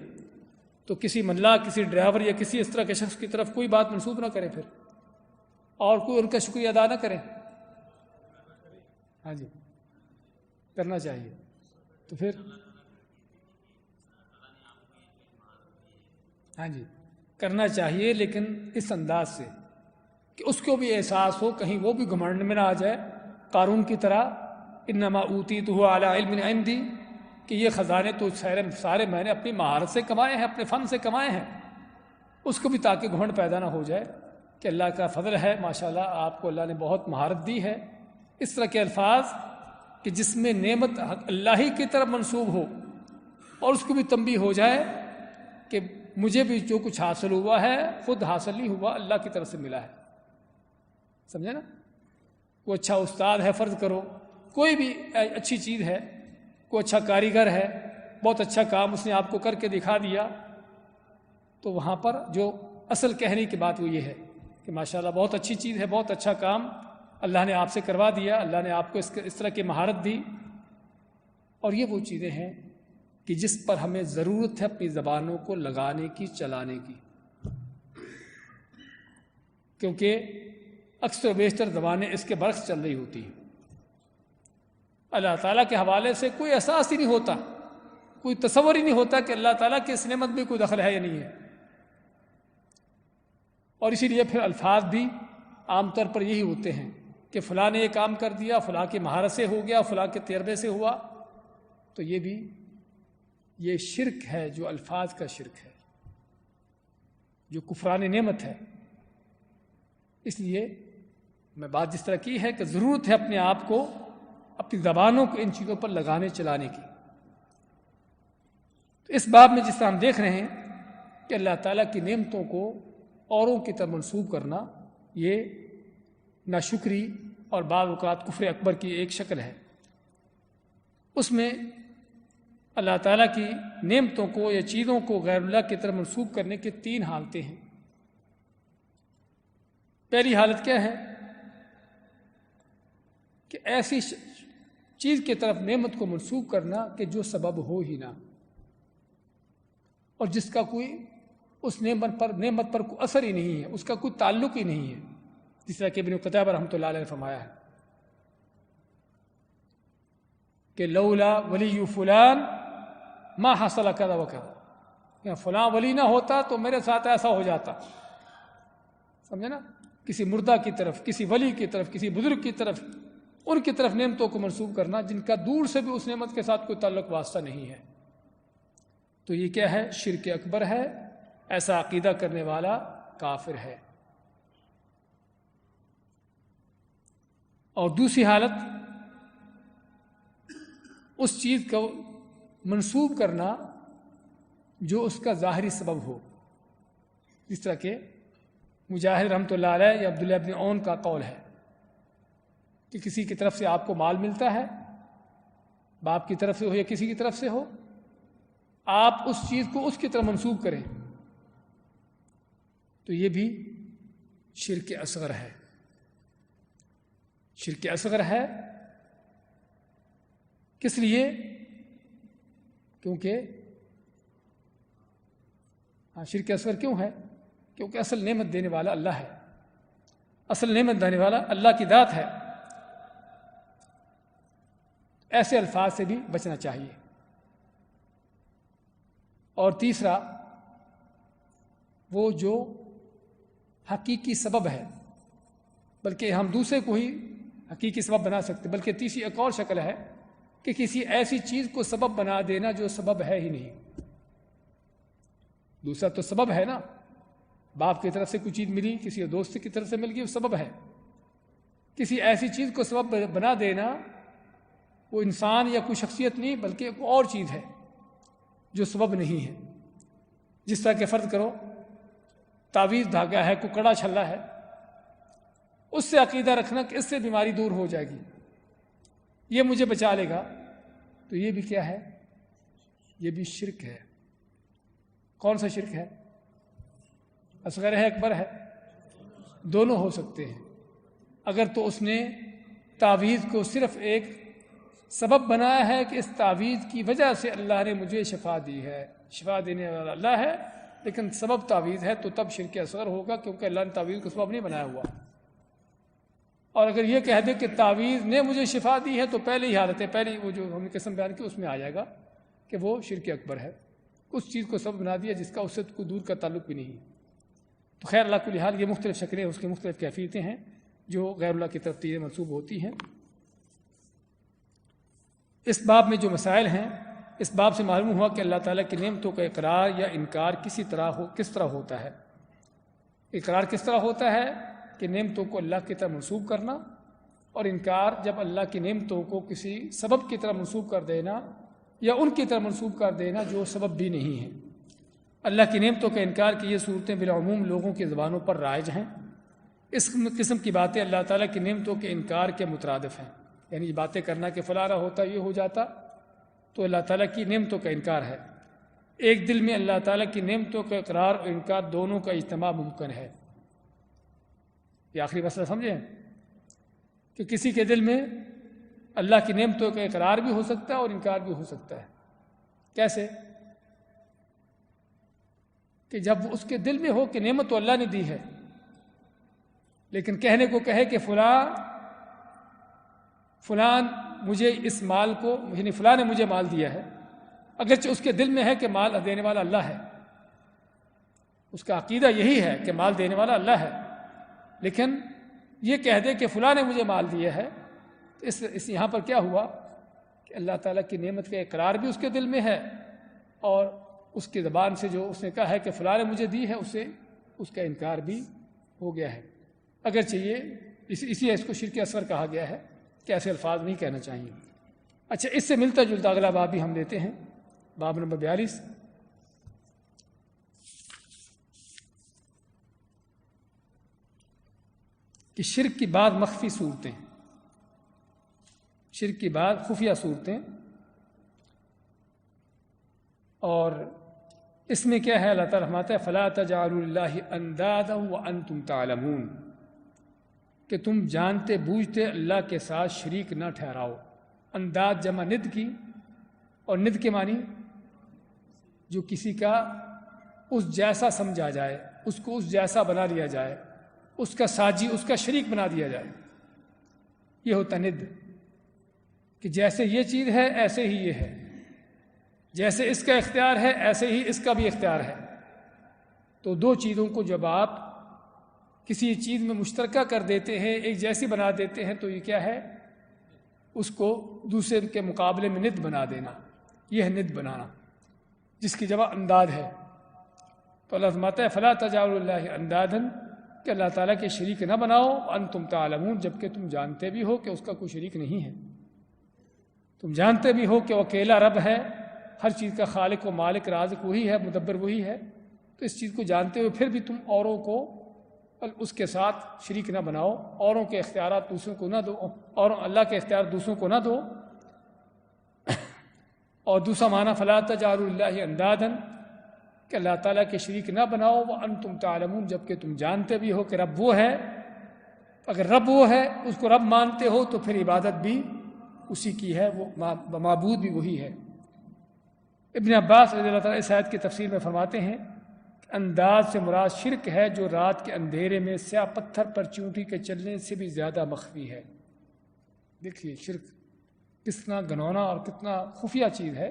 تو کسی ملاح، کسی ڈرائیور یا کسی اس طرح کے شخص کی طرف کوئی بات منسوب نہ کریں پھر، اور کوئی ان کا شکریہ ادا نہ کریں۔ ہاں جی، کرنا چاہیے۔ تو پھر ہاں جی کرنا چاہیے، لیکن اس انداز سے کہ اس کو بھی احساس ہو، کہیں وہ بھی گھمنڈ میں نہ آ جائے قارون کی طرح، انما اوتیتہ علی علم عندی، کہ یہ خزانے تو سارے میں نے اپنی مہارت سے کمائے ہیں، اپنے فن سے کمائے ہیں۔ اس کو بھی تاکہ گھمنڈ پیدا نہ ہو جائے کہ اللہ کا فضل ہے، ماشاءاللہ آپ کو اللہ نے بہت مہارت دی ہے۔ اس طرح کے الفاظ کہ جس میں نعمت اللہ ہی کی طرف منسوب ہو، اور اس کو بھی تنبیہ ہو جائے کہ مجھے بھی جو کچھ حاصل ہوا ہے خود حاصل نہیں ہوا، اللہ کی طرف سے ملا ہے، سمجھے نا۔ کوئی اچھا استاد ہے، فرض کرو کوئی بھی اچھی چیز ہے، کوئی اچھا کاریگر ہے، بہت اچھا کام اس نے آپ کو کر کے دکھا دیا، تو وہاں پر جو اصل کہنے کی بات وہ یہ ہے کہ ماشاءاللہ بہت اچھی چیز ہے، بہت اچھا کام اللہ نے آپ سے کروا دیا، اللہ نے آپ کو اس طرح کی مہارت دی۔ اور یہ وہ چیزیں ہیں کہ جس پر ہمیں ضرورت ہے اپنی زبانوں کو لگانے کی، چلانے کی، کیونکہ اکثر و بیشتر زبانیں اس کے برعکس چل رہی ہوتی ہیں۔ اللہ تعالیٰ کے حوالے سے کوئی احساس ہی نہیں ہوتا، کوئی تصور ہی نہیں ہوتا کہ اللہ تعالیٰ کی اس نعمت میں کوئی دخل ہے یا نہیں ہے۔ اور اسی لیے پھر الفاظ بھی عام طور پر یہی ہوتے ہیں کہ فلاں نے یہ کام کر دیا، فلاں کی مہارت سے ہو گیا، فلاں کے تجربے سے ہوا۔ تو یہ شرک ہے، جو الفاظ کا شرک ہے، جو کفران نعمت ہے۔ اس لیے میں بات جس طرح کی ہے کہ ضرورت ہے اپنے آپ کو، اپنی زبانوں کو ان چیزوں پر لگانے چلانے کی۔ تو اس باب میں جس طرح ہم دیکھ رہے ہیں کہ اللہ تعالیٰ کی نعمتوں کو اوروں کی طرف منسوب کرنا، یہ ناشکری اور بعض اوقات کفر اکبر کی ایک شکل ہے۔ اس میں اللہ تعالیٰ کی نعمتوں کو یا چیزوں کو غیر اللہ کی طرف منسوب کرنے کی 3 حالتیں ہیں۔ پہلی حالت کیا ہے کہ ایسی چیز کی طرف نعمت کو منسوب کرنا کہ جو سبب ہو ہی نہ، اور جس کا کوئی اس نعمت پر کوئی اثر ہی نہیں ہے، اس کا کوئی تعلق ہی نہیں ہے، جس طرح کہ ابن قتیبہ رحمۃ اللہ علیہ نے فرمایا ہے کہ لولا ولی فلان ما حصل کذا وکذا، فلاں ولی نہ ہوتا تو میرے ساتھ ایسا ہو جاتا، سمجھے نا۔ کسی مردہ کی طرف، کسی ولی کی طرف، کسی بزرگ کی طرف، ان کی طرف نعمتوں کو منسوب کرنا جن کا دور سے بھی اس نعمت کے ساتھ کوئی تعلق واسطہ نہیں ہے، تو یہ کیا ہے؟ شرک اکبر ہے۔ ایسا عقیدہ کرنے والا کافر ہے۔ اور دوسری حالت، اس چیز کو منسوب کرنا جو اس کا ظاہری سبب ہو، جس طرح کہ مجاہد رحمۃ اللہ علیہ یا عبداللہ ابن عون کا قول ہے کہ کسی کی طرف سے آپ کو مال ملتا ہے، باپ کی طرف سے ہو یا کسی کی طرف سے ہو، آپ اس چیز کو اس کی طرف منسوب کریں تو یہ بھی شرک اصغر ہے۔ شرک اصغر ہے کس لیے؟ کیونکہ شرک اصغر کیوں ہے؟ کیونکہ اصل نعمت دینے والا اللہ ہے، اصل نعمت دینے والا اللہ کی ذات ہے۔ ایسے الفاظ سے بھی بچنا چاہیے۔ اور تیسرا، وہ جو حقیقی سبب ہے، بلکہ ہم دوسرے کو ہی حقیقی سبب بنا سکتے، بلکہ تیسری ایک اور شکل ہے کہ کسی ایسی چیز کو سبب بنا دینا جو سبب ہے ہی نہیں۔ دوسرا تو سبب ہے نا، باپ کی طرف سے کوئی چیز ملی، کسی دوست کی طرف سے مل گئی، وہ سبب ہے۔ کسی ایسی چیز کو سبب بنا دینا، وہ انسان یا کوئی شخصیت نہیں، بلکہ ایک اور چیز ہے جو سبب نہیں ہے۔ جس طرح کہ فرض کرو تعویذ دھاگا ہے، کوئی کڑا چھلا ہے، اس سے عقیدہ رکھنا کہ اس سے بیماری دور ہو جائے گی، یہ مجھے بچا لے گا، تو یہ بھی کیا ہے؟ یہ بھی شرک ہے۔ کون سا شرک ہے؟ اصغر ہے اکبر ہے؟ دونوں ہو سکتے ہیں۔ اگر تو اس نے تعویذ کو صرف ایک سبب بنایا ہے کہ اس تعویذ کی وجہ سے اللہ نے مجھے شفا دی ہے، شفا دینے والا اللہ ہے، لیکن سبب تعویذ ہے، تو تب شرک اصغر ہوگا، کیونکہ اللہ نے تعویذ کو سبب نہیں بنایا ہوا۔ اور اگر یہ کہہ دے کہ تعویذ نے مجھے شفا دی ہے، تو پہلے ہی حالت ہے، پہلی وہ جو ہم نے قسم بیان کی، اس میں آ جائے گا کہ وہ شرک اکبر ہے، اس چیز کو سبب بنا دیا جس کا اس سے کوئی دور کا تعلق بھی نہیں۔ تو خیر، اللہ کل حال یہ مختلف شکلیں، اس کی مختلف کیفیتیں ہیں جو غیر اللہ کی طرف تیریں منسوب ہوتی ہیں۔ اس باب میں جو مسائل ہیں، اس باب سے معلوم ہوا کہ اللہ تعالیٰ کی نعمتوں کا اقرار یا انکار کس طرح ہوتا ہے۔ اقرار کس طرح ہوتا ہے کہ نعمتوں کو اللہ کی طرف منسوب کرنا، اور انکار جب اللہ کی نعمتوں کو کسی سبب کی طرف منسوب کر دینا یا ان کی طرف منسوب کر دینا جو سبب بھی نہیں ہے۔ اللہ کی نعمتوں کا انکار کی یہ صورتیں بالعموم لوگوں کی زبانوں پر رائج ہیں۔ اس قسم کی باتیں اللہ تعالیٰ کی نعمتوں کے انکار کے مترادف ہیں، یعنی باتیں کرنا کہ فلاں ہوتا یہ ہو جاتا، تو اللہ تعالیٰ کی نعمتوں کا انکار ہے۔ ایک دل میں اللہ تعالیٰ کی نعمتوں کا اقرار اور انکار دونوں کا اجتماع ممکن ہے۔ یہ آخری مسئلہ سمجھیں کہ کسی کے دل میں اللہ کی نعمتوں کا اقرار بھی ہو سکتا ہے اور انکار بھی ہو سکتا ہے۔ کیسے؟ کہ جب اس کے دل میں ہو کہ نعمت تو اللہ نے دی ہے، لیکن کہنے کو کہے کہ فلان مجھے اس مال کو، یعنی فلاں نے مجھے مال دیا ہے، اگرچہ اس کے دل میں ہے کہ مال دینے والا اللہ ہے، اس کا عقیدہ یہی ہے کہ مال دینے والا اللہ ہے، لیکن یہ کہہ دے کہ فلاں نے مجھے مال دیا ہے، تو اس یہاں پر کیا ہوا کہ اللہ تعالیٰ کی نعمت کا اقرار بھی اس کے دل میں ہے، اور اس کی زبان سے جو اس نے کہا ہے کہ فلاں نے مجھے دی ہے، اسے اس کا انکار بھی ہو گیا ہے۔ اگرچہ یہ اسی اس کو شرک اصغر کہا گیا ہے کہ ایسے الفاظ نہیں کہنا چاہیے۔ اچھا، اس سے ملتا جلتا اگلا باب بھی ہم لیتے ہیں، باب نمبر 42، کہ شرک کی بعض مخفی صورتیں، شرک کی بعض خفیہ صورتیں، اور اس میں کیا ہے؟ اللہ تعالیٰ فرماتا ہے فَلَا تَجْعَلُوا لِلَّهِ أَنْدَادًا وَأَنْتُمْ تَعْلَمُونَ، کہ تم جانتے بوجھتے اللہ کے ساتھ شریک نہ ٹھہراؤ۔ انداد جمع ند کی، اور ند کے معنی جو کسی کا اس جیسا سمجھا جائے، اس کو اس جیسا بنا لیا جائے، اس کا ساجی، اس کا شریک بنا دیا جائے، یہ ہوتا ند، کہ جیسے یہ چیز ہے ایسے ہی یہ ہے، جیسے اس کا اختیار ہے ایسے ہی اس کا بھی اختیار ہے۔ تو دو چیزوں کو جب آپ کسی چیز میں مشترکہ کر دیتے ہیں، ایک جیسی بنا دیتے ہیں، تو یہ کیا ہے؟ اس کو دوسرے کے مقابلے میں ند بنا دینا، یہ ہے ند بنانا، جس کی جگہ انداد ہے۔ تو اللہ فرماتا ہے فَلَا تَجْعَلُوا لِلَّهِ أَنْدَادًا، کہ اللہ تعالیٰ کے شریک نہ بناؤ، وَأَنْتُمْ تَعْلَمُونَ، جبکہ تم جانتے بھی ہو کہ اس کا کوئی شریک نہیں ہے، تم جانتے بھی ہو کہ وہ اکیلا رب ہے، ہر چیز کا خالق و مالک رازق وہی ہے، مدبر وہی ہے۔ تو اس چیز کو جانتے ہوئے پھر بھی تم اوروں کو اس کے ساتھ شریک نہ بناؤ، اوروں کے اختیارات دوسروں کو نہ دو، اور اللہ کے اختیار دوسروں کو نہ دو۔ اور دوسرا معنی فَلَا تَجْعَلُوا لِلَّهِ أَنْدَادًا، کہ اللہ تعالیٰ کے شریک نہ بناؤ، وَأَنْتُمْ تَعْلَمُونَ، جبکہ تم جانتے بھی ہو کہ رب وہ ہے۔ اگر رب وہ ہے، اس کو رب مانتے ہو، تو پھر عبادت بھی اسی کی ہے، وہ معبود بھی وہی ہے۔ ابن عباس رضی اللہ تعالیٰ اس آیت کی تفسیر میں فرماتے ہیں انداز سے مراد شرک ہے جو رات کے اندھیرے میں سیاہ پتھر پر چونٹی کے چلنے سے بھی زیادہ مخفی ہے۔ دیکھیے شرک کتنا گھنونا اور کتنا خفیہ چیز ہے۔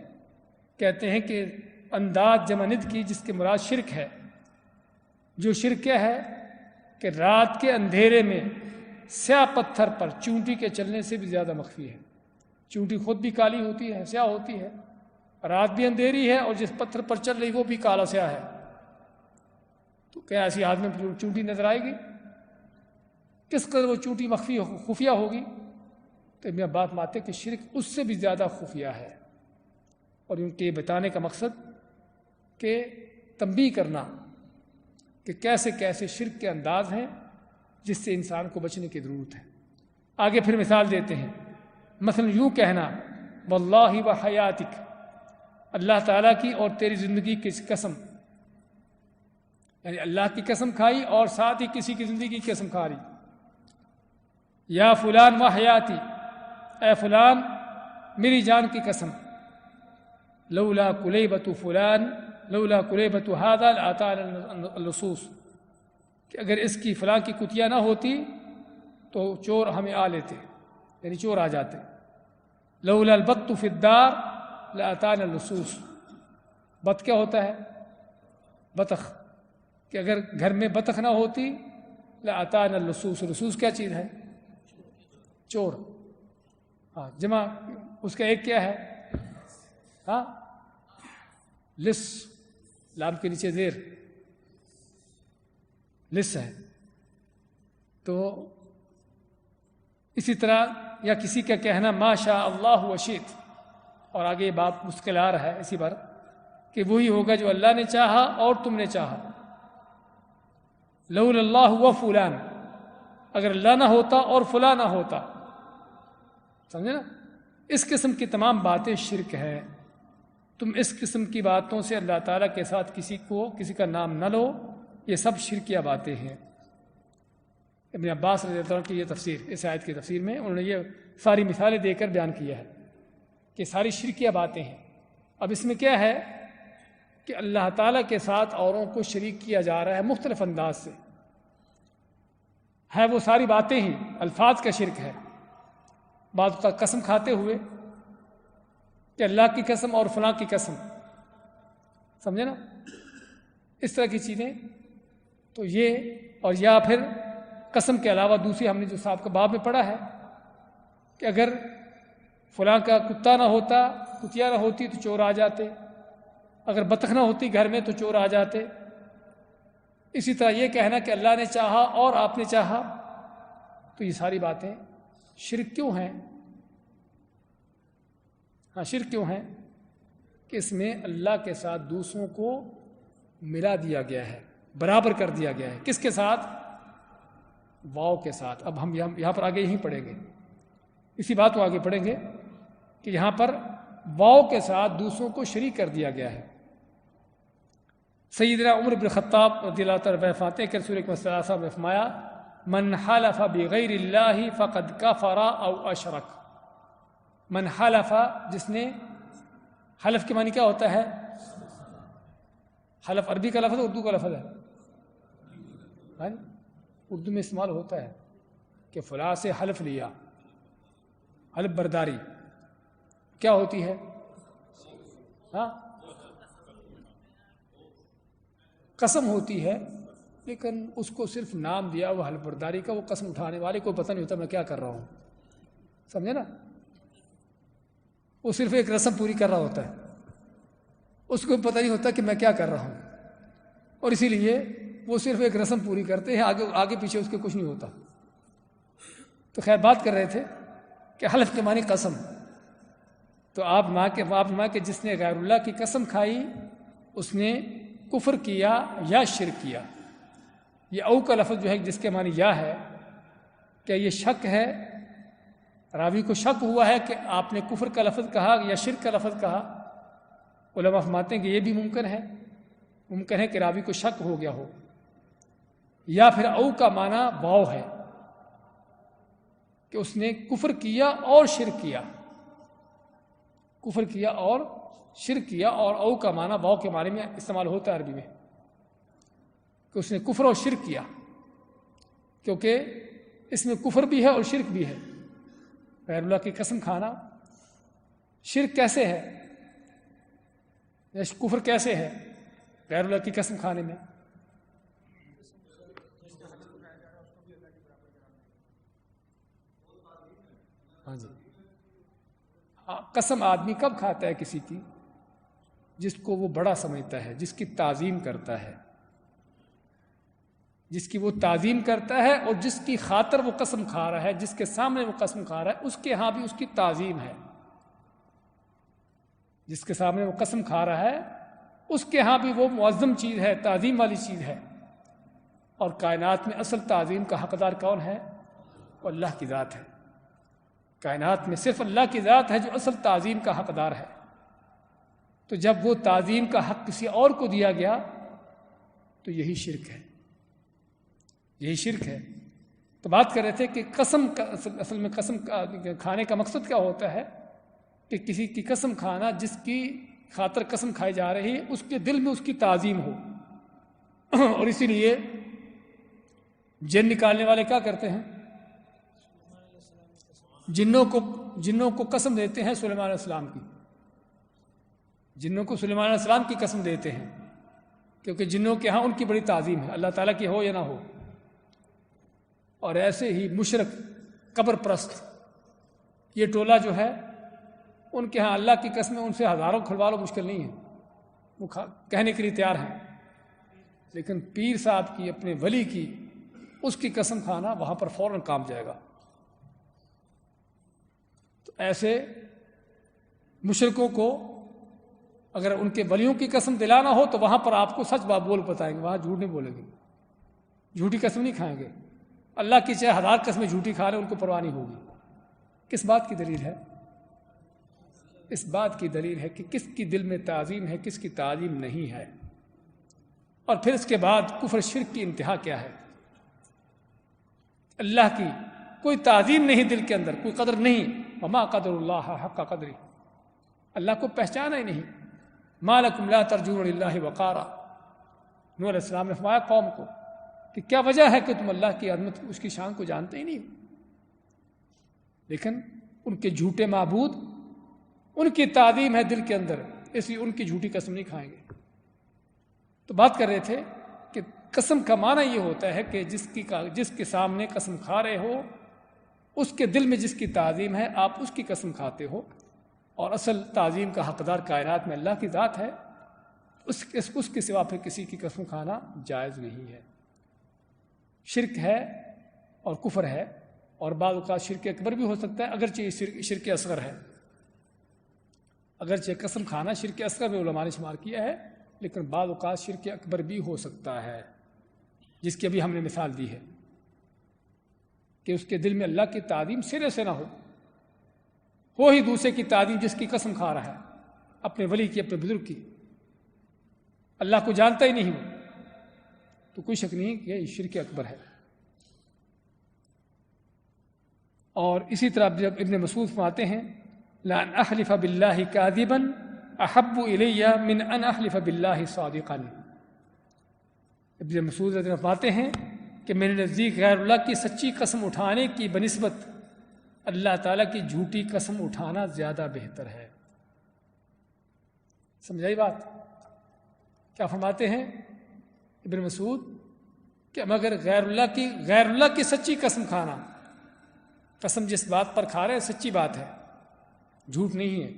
کہتے ہیں کہ انداز جمع ند کی جس کے مراد شرک ہے۔ جو شرک کیا ہے کہ رات کے اندھیرے میں سیاہ پتھر پر چونٹی کے چلنے سے بھی زیادہ مخفی ہے۔ چونٹی خود بھی کالی ہوتی ہے، سیاہ ہوتی ہے، رات بھی اندھیری ہے، اور جس پتھر پر چل رہی وہ بھی کالا سیاہ ہے، تو کیا ایسی آدمی پر چونٹی نظر آئے گی؟ کس قدر وہ چونٹی مخفی خفیہ ہوگی؟ تو ابن عباس مانتے کہ شرک اس سے بھی زیادہ خفیہ ہے۔ اور ان کے بتانے کا مقصد کہ تنبیہ کرنا کہ کیسے کیسے شرک کے انداز ہیں جس سے انسان کو بچنے کی ضرورت ہے۔ آگے پھر مثال دیتے ہیں، مثلا یوں کہنا واللہ و حیاتک، اللہ تعالیٰ کی اور تیری زندگی کی قسم، یعنی اللہ کی قسم کھائی اور ساتھ ہی کسی کی زندگی کی قسم کھا رہی۔ یا فلان و حیاتی، اے فلان میری جان کی قسم، لولا کلیبۃ فلان لولا کلیبۃ ھذا لآتانا اللصوص، کہ اگر اس کی فلاں کی کتیا نہ ہوتی تو چور ہمیں آ لیتے، یعنی چور آ جاتے۔ لولا البط فی الدار لآتانا اللصوص، بط کیا ہوتا ہے؟ بطخ، کہ اگر گھر میں بطخ نہ ہوتی لآتانا اللصوص، لصوص کیا چیز ہے؟ چور۔ ہاں جمع اس کا ایک کیا ہے؟ ہاں لص، لام کے نیچے زیر لص ہے۔ تو اسی طرح یا کسی کا کہنا ما شاء اللہ و شئت، اور آگے یہ بات مشکل آ رہا ہے اسی پر کہ وہی ہوگا جو اللہ نے چاہا اور تم نے چاہا۔ لولا اللہ و فلان، اگر اللہ نہ ہوتا اور فلاں نہ ہوتا، سمجھے نا؟ اس قسم کی تمام باتیں شرک ہے۔ تم اس قسم کی باتوں سے اللہ تعالیٰ کے ساتھ کسی کا نام نہ لو، یہ سب شرکیہ باتیں ہیں۔ ابن عباس رضی اللہ عنہ کی یہ تفسیر، اس آیت کی تفسیر میں انہوں نے یہ ساری مثالیں دے کر بیان کیا ہے کہ ساری شرکیہ باتیں ہیں۔ اب اس میں کیا ہے کہ اللہ تعالیٰ کے ساتھ اوروں کو شریک کیا جا رہا ہے مختلف انداز سے، ہے وہ ساری باتیں ہی، الفاظ کا شرک ہے۔ بعض کا قسم کھاتے ہوئے کہ اللہ کی قسم اور فلاں کی قسم، سمجھے نا؟ اس طرح کی چیزیں، تو یہ، اور یا پھر قسم کے علاوہ دوسری ہم نے جو صاحب کا باب میں پڑھا ہے کہ اگر فلاں کا کتا نہ ہوتا، کتیا نہ ہوتی تو چور آ جاتے، اگر بطخ نہ ہوتی گھر میں تو چور آ جاتے۔ اسی طرح یہ کہنا کہ اللہ نے چاہا اور آپ نے چاہا، تو یہ ساری باتیں شرک کیوں ہیں؟ ہاں شرک کیوں ہیں؟ کہ اس میں اللہ کے ساتھ دوسروں کو ملا دیا گیا ہے، برابر کر دیا گیا ہے۔ کس کے ساتھ؟ واؤ کے ساتھ۔ اب ہم یہاں پر آگے یہیں پڑھیں گے، اسی بات کو آگے پڑھیں گے کہ یہاں پر واؤ کے ساتھ دوسروں کو شریک کر دیا گیا ہے۔ سیدنا عمر بن خطاب رضی اللہ تعالیٰ عنہ فرماتے ہیں کہ رسول اکرم صلی اللہ علیہ وسلم نے فرمایا من حلف بغیر اللہ فقد کفر او اشرک۔ من حلف، جس نے، حلف کے معنی کیا ہوتا ہے؟ حلف عربی کا لفظ ہے، اردو کا لفظ ہے؟ اردو میں استعمال ہوتا ہے کہ فلاں سے حلف لیا، حلف برداری کیا ہوتی ہے؟ ہاں قسم ہوتی ہے، لیکن اس کو صرف نام دیا وہ حلف برداری کا، وہ قسم اٹھانے والے کو پتہ نہیں ہوتا میں کیا کر رہا ہوں، سمجھے نا؟ وہ صرف ایک رسم پوری کر رہا ہوتا ہے، اس کو پتہ نہیں ہوتا کہ میں کیا کر رہا ہوں، اور اسی لیے وہ صرف ایک رسم پوری کرتے ہیں، آگے پیچھے اس کے کچھ نہیں ہوتا۔ تو خیر بات کر رہے تھے کہ حلف کے معنی قسم، تو آپ ماں کے جس نے غیر اللہ کی قسم کھائی اس نے کفر کیا یا شرک کیا۔ یہ او کا لفظ جو ہے جس کے معنی یا ہے، کیا یہ شک ہے؟ راوی کو شک ہوا ہے کہ آپ نے کفر کا لفظ کہا یا شرک کا لفظ کہا؟ علماء فرماتے ہیں کہ یہ بھی ممکن ہے کہ راوی کو شک ہو گیا ہو، یا پھر او کا معنی واو ہے کہ اس نے کفر کیا اور شرک کیا، کفر کیا اور شرک کیا، اور او کا معنی واو کے معنی میں استعمال ہوتا ہے عربی میں، کہ اس نے کفر اور شرک کیا، کیونکہ اس میں کفر بھی ہے اور شرک بھی ہے۔ غیر اللہ کی قسم کھانا شرک کیسے ہے یا کفر کیسے ہے غیر اللہ کی قسم کھانے میں؟ ہاں جی، قسم آدمی کب کھاتا ہے کسی کی؟ جس کو وہ بڑا سمجھتا ہے، جس کی تعظیم کرتا ہے، جس کی وہ تعظیم کرتا ہے اور جس کی خاطر وہ قسم کھا رہا ہے، جس کے سامنے وہ قسم کھا رہا ہے، اس کے ہاں بھی اس کی تعظیم ہے۔ جس کے سامنے وہ قسم کھا رہا ہے اس کے ہاں بھی وہ معظم چیز ہے، تعظیم والی چیز ہے۔ اور کائنات میں اصل تعظیم کا حقدار کون ہے؟ وہ اللہ کی ذات ہے۔ کائنات میں صرف اللہ کی ذات ہے جو اصل تعظیم کا حقدار ہے۔ تو جب وہ تعظیم کا حق کسی اور کو دیا گیا تو یہی شرک ہے، یہی شرک ہے۔ تو بات کر رہے تھے کہ قسم کا اصل میں قسم کھانے کا مقصد کیا ہوتا ہے کہ کسی کی قسم کھانا، جس کی خاطر قسم کھائی جا رہی ہے اس کے دل میں اس کی تعظیم ہو۔ اور اسی لیے جن نکالنے والے کیا کرتے ہیں؟ جنوں کو قسم دیتے ہیں سلیمان علیہ السلام کی، جنوں کو سلیمان علیہ السلام کی قسم دیتے ہیں، کیونکہ جنوں کے ہاں ان کی بڑی تعظیم ہے، اللہ تعالیٰ کی ہو یا نہ ہو۔ اور ایسے ہی مشرک قبر پرست یہ ٹولہ جو ہے، ان کے ہاں اللہ کی قسمیں ان سے ہزاروں کھلوا لو مشکل نہیں ہے، وہ کہنے کے لیے تیار ہیں، لیکن پیر صاحب کی، اپنے ولی کی، اس کی قسم کھانا وہاں پر فوراً کام جائے گا۔ تو ایسے مشرکوں کو اگر ان کے ولیوں کی قسم دلانا ہو تو وہاں پر آپ کو سچ بات بول بتائیں گے، وہاں جھوٹ نہیں بولیں گے، جھوٹی قسم نہیں کھائیں گے۔ اللہ کی چاہے ہزار قسمیں جھوٹی کھا لیں ان کو پرواہ نہیں ہوگی۔ کس بات کی دلیل ہے؟ اس بات کی دلیل ہے کہ کس کی دل میں تعظیم ہے، کس کی تعظیم نہیں ہے۔ اور پھر اس کے بعد کفر شرک کی انتہا کیا ہے؟ اللہ کی کوئی تعظیم نہیں، دل کے اندر کوئی قدر نہیں۔ وما قدر اللہ حق قدری، اللہ کو پہچانا ہی نہیں۔ ما لکم لا ترجون للہ وقارا، نوح علیہ السلام نے فرمایا قوم کو کہ کیا وجہ ہے کہ تم اللہ کی عظمت، اس کی شان کو جانتے ہی نہیں ہو۔ لیکن ان کے جھوٹے معبود، ان کی تعظیم ہے دل کے اندر، اس لیے ان کی جھوٹی قسم نہیں کھائیں گے۔ تو بات کر رہے تھے کہ قسم کا معنی یہ ہوتا ہے کہ جس کے سامنے قسم کھا رہے ہو، اس کے دل میں جس کی تعظیم ہے، آپ اس کی قسم کھاتے ہو، اور اصل تعظیم کا حقدار کائنات میں اللہ کی ذات ہے، اس کے سوا پھر کسی کی قسم کھانا جائز نہیں ہے۔ شرک ہے اور کفر ہے، اور بعض اوقات شرک اکبر بھی ہو سکتا ہے، اگرچہ یہ شرک اصغر ہے۔ اگرچہ قسم کھانا شرک اصغر میں علماء نے شمار کیا ہے، لیکن بعض اوقات شرک اکبر بھی ہو سکتا ہے، جس کی ابھی ہم نے مثال دی ہے کہ اس کے دل میں اللہ کی تعظیم سرے سے نہ ہو ہی دوسرے کی تعظیم جس کی قسم کھا رہا ہے، اپنے ولی کی، اپنے بزرگ کی، اللہ کو جانتا ہی نہیں ہو، تو کوئی شک نہیں کہ یہ شرک اکبر ہے۔ اور اسی طرح جب ابن مسعود فرماتے ہیں لَأَنْ أَحْلِفَ بِاللَّهِ كَاذِبًا أَحَبُّ إِلَيَّ مِنْ أَنْ أَحْلِفَ بِاللَّهِ صَادِقًا۔ ابن مسعود رضی اللہ عنہ فرماتے ہیں کہ میرے نزدیک غیر اللہ کی سچی قسم اٹھانے کی بنسبت اللہ تعالیٰ کی جھوٹی قسم اٹھانا زیادہ بہتر ہے۔ سمجھائی بات؟ کیا فرماتے ہیں ابن مسعود کہ مگر غیر اللہ کی سچی قسم کھانا، قسم جس بات پر کھا رہے ہیں سچی بات ہے، جھوٹ نہیں ہے،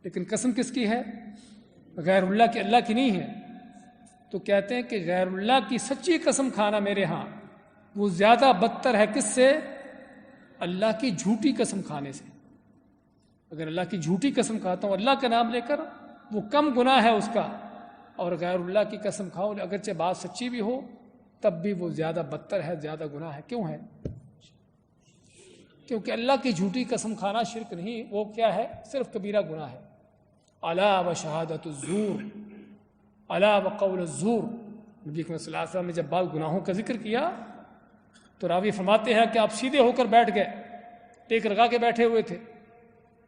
لیکن قسم کس کی ہے؟ غیر اللہ کی، اللہ کی نہیں ہے۔ تو کہتے ہیں کہ غیر اللہ کی سچی قسم کھانا میرے ہاں وہ زیادہ بدتر ہے، کس سے؟ اللہ کی جھوٹی قسم کھانے سے۔ اگر اللہ کی جھوٹی قسم کھاتا ہوں اللہ کا نام لے کر، وہ کم گناہ ہے اس کا، اور غیر اللہ کی قسم کھاؤ اگرچہ بات سچی بھی ہو تب بھی وہ زیادہ بدتر ہے، زیادہ گناہ ہے۔ کیوں ہے؟ کیونکہ اللہ کی جھوٹی قسم کھانا شرک نہیں، وہ کیا ہے؟ صرف کبیرہ گناہ ہے۔ الا و شہادت الزور، الا و قول الزور۔ نبی صلی اللہ علیہ وسلم نے جب بعض گناہوں کا ذکر کیا تو راوی فرماتے ہیں کہ آپ سیدھے ہو کر بیٹھ گئے، ٹیک لگا کے بیٹھے ہوئے تھے،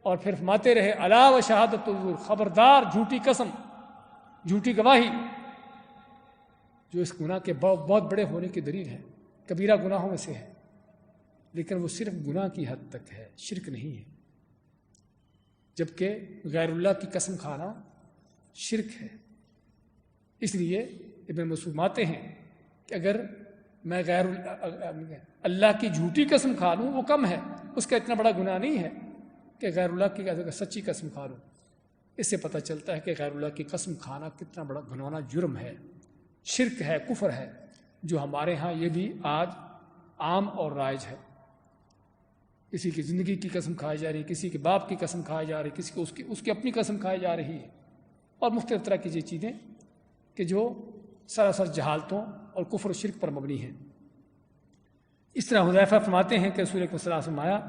اور پھر فرماتے رہے الا و شہادت الزور، خبردار جھوٹی قسم، جھوٹی گواہی، جو اس گناہ کے بہت بڑے ہونے کی دلیل ہے، کبیرہ گناہوں میں سے ہے، لیکن وہ صرف گناہ کی حد تک ہے، شرک نہیں ہے۔ جبکہ غیر اللہ کی قسم کھانا شرک ہے۔ اس لیے ابن مسعود فرماتے ہیں کہ اگر میں غیر اللہ کی جھوٹی قسم کھا لوں وہ کم ہے، اس کا اتنا بڑا گناہ نہیں ہے کہ غیر اللہ کی سچی قسم کھا لوں۔ اس سے پتہ چلتا ہے کہ غیر اللہ کی قسم کھانا کتنا بڑا گھنونا جرم ہے، شرک ہے، کفر ہے، جو ہمارے ہاں یہ بھی آج عام اور رائج ہے۔ کسی کی زندگی کی قسم کھائی جا رہی ہے، کسی کے باپ کی قسم کھائی جا رہی ہے، کسی کو اس کی اپنی قسم کھائی جا رہی ہے، اور مختلف طرح کی یہ چیزیں کہ جو سراسر جہالتوں اور کفر و شرک پر مبنی ہیں۔ اس طرح حذیفہ فرماتے ہیں کہ رسول اکرم صلی اللہ علیہ وسلم فرمایا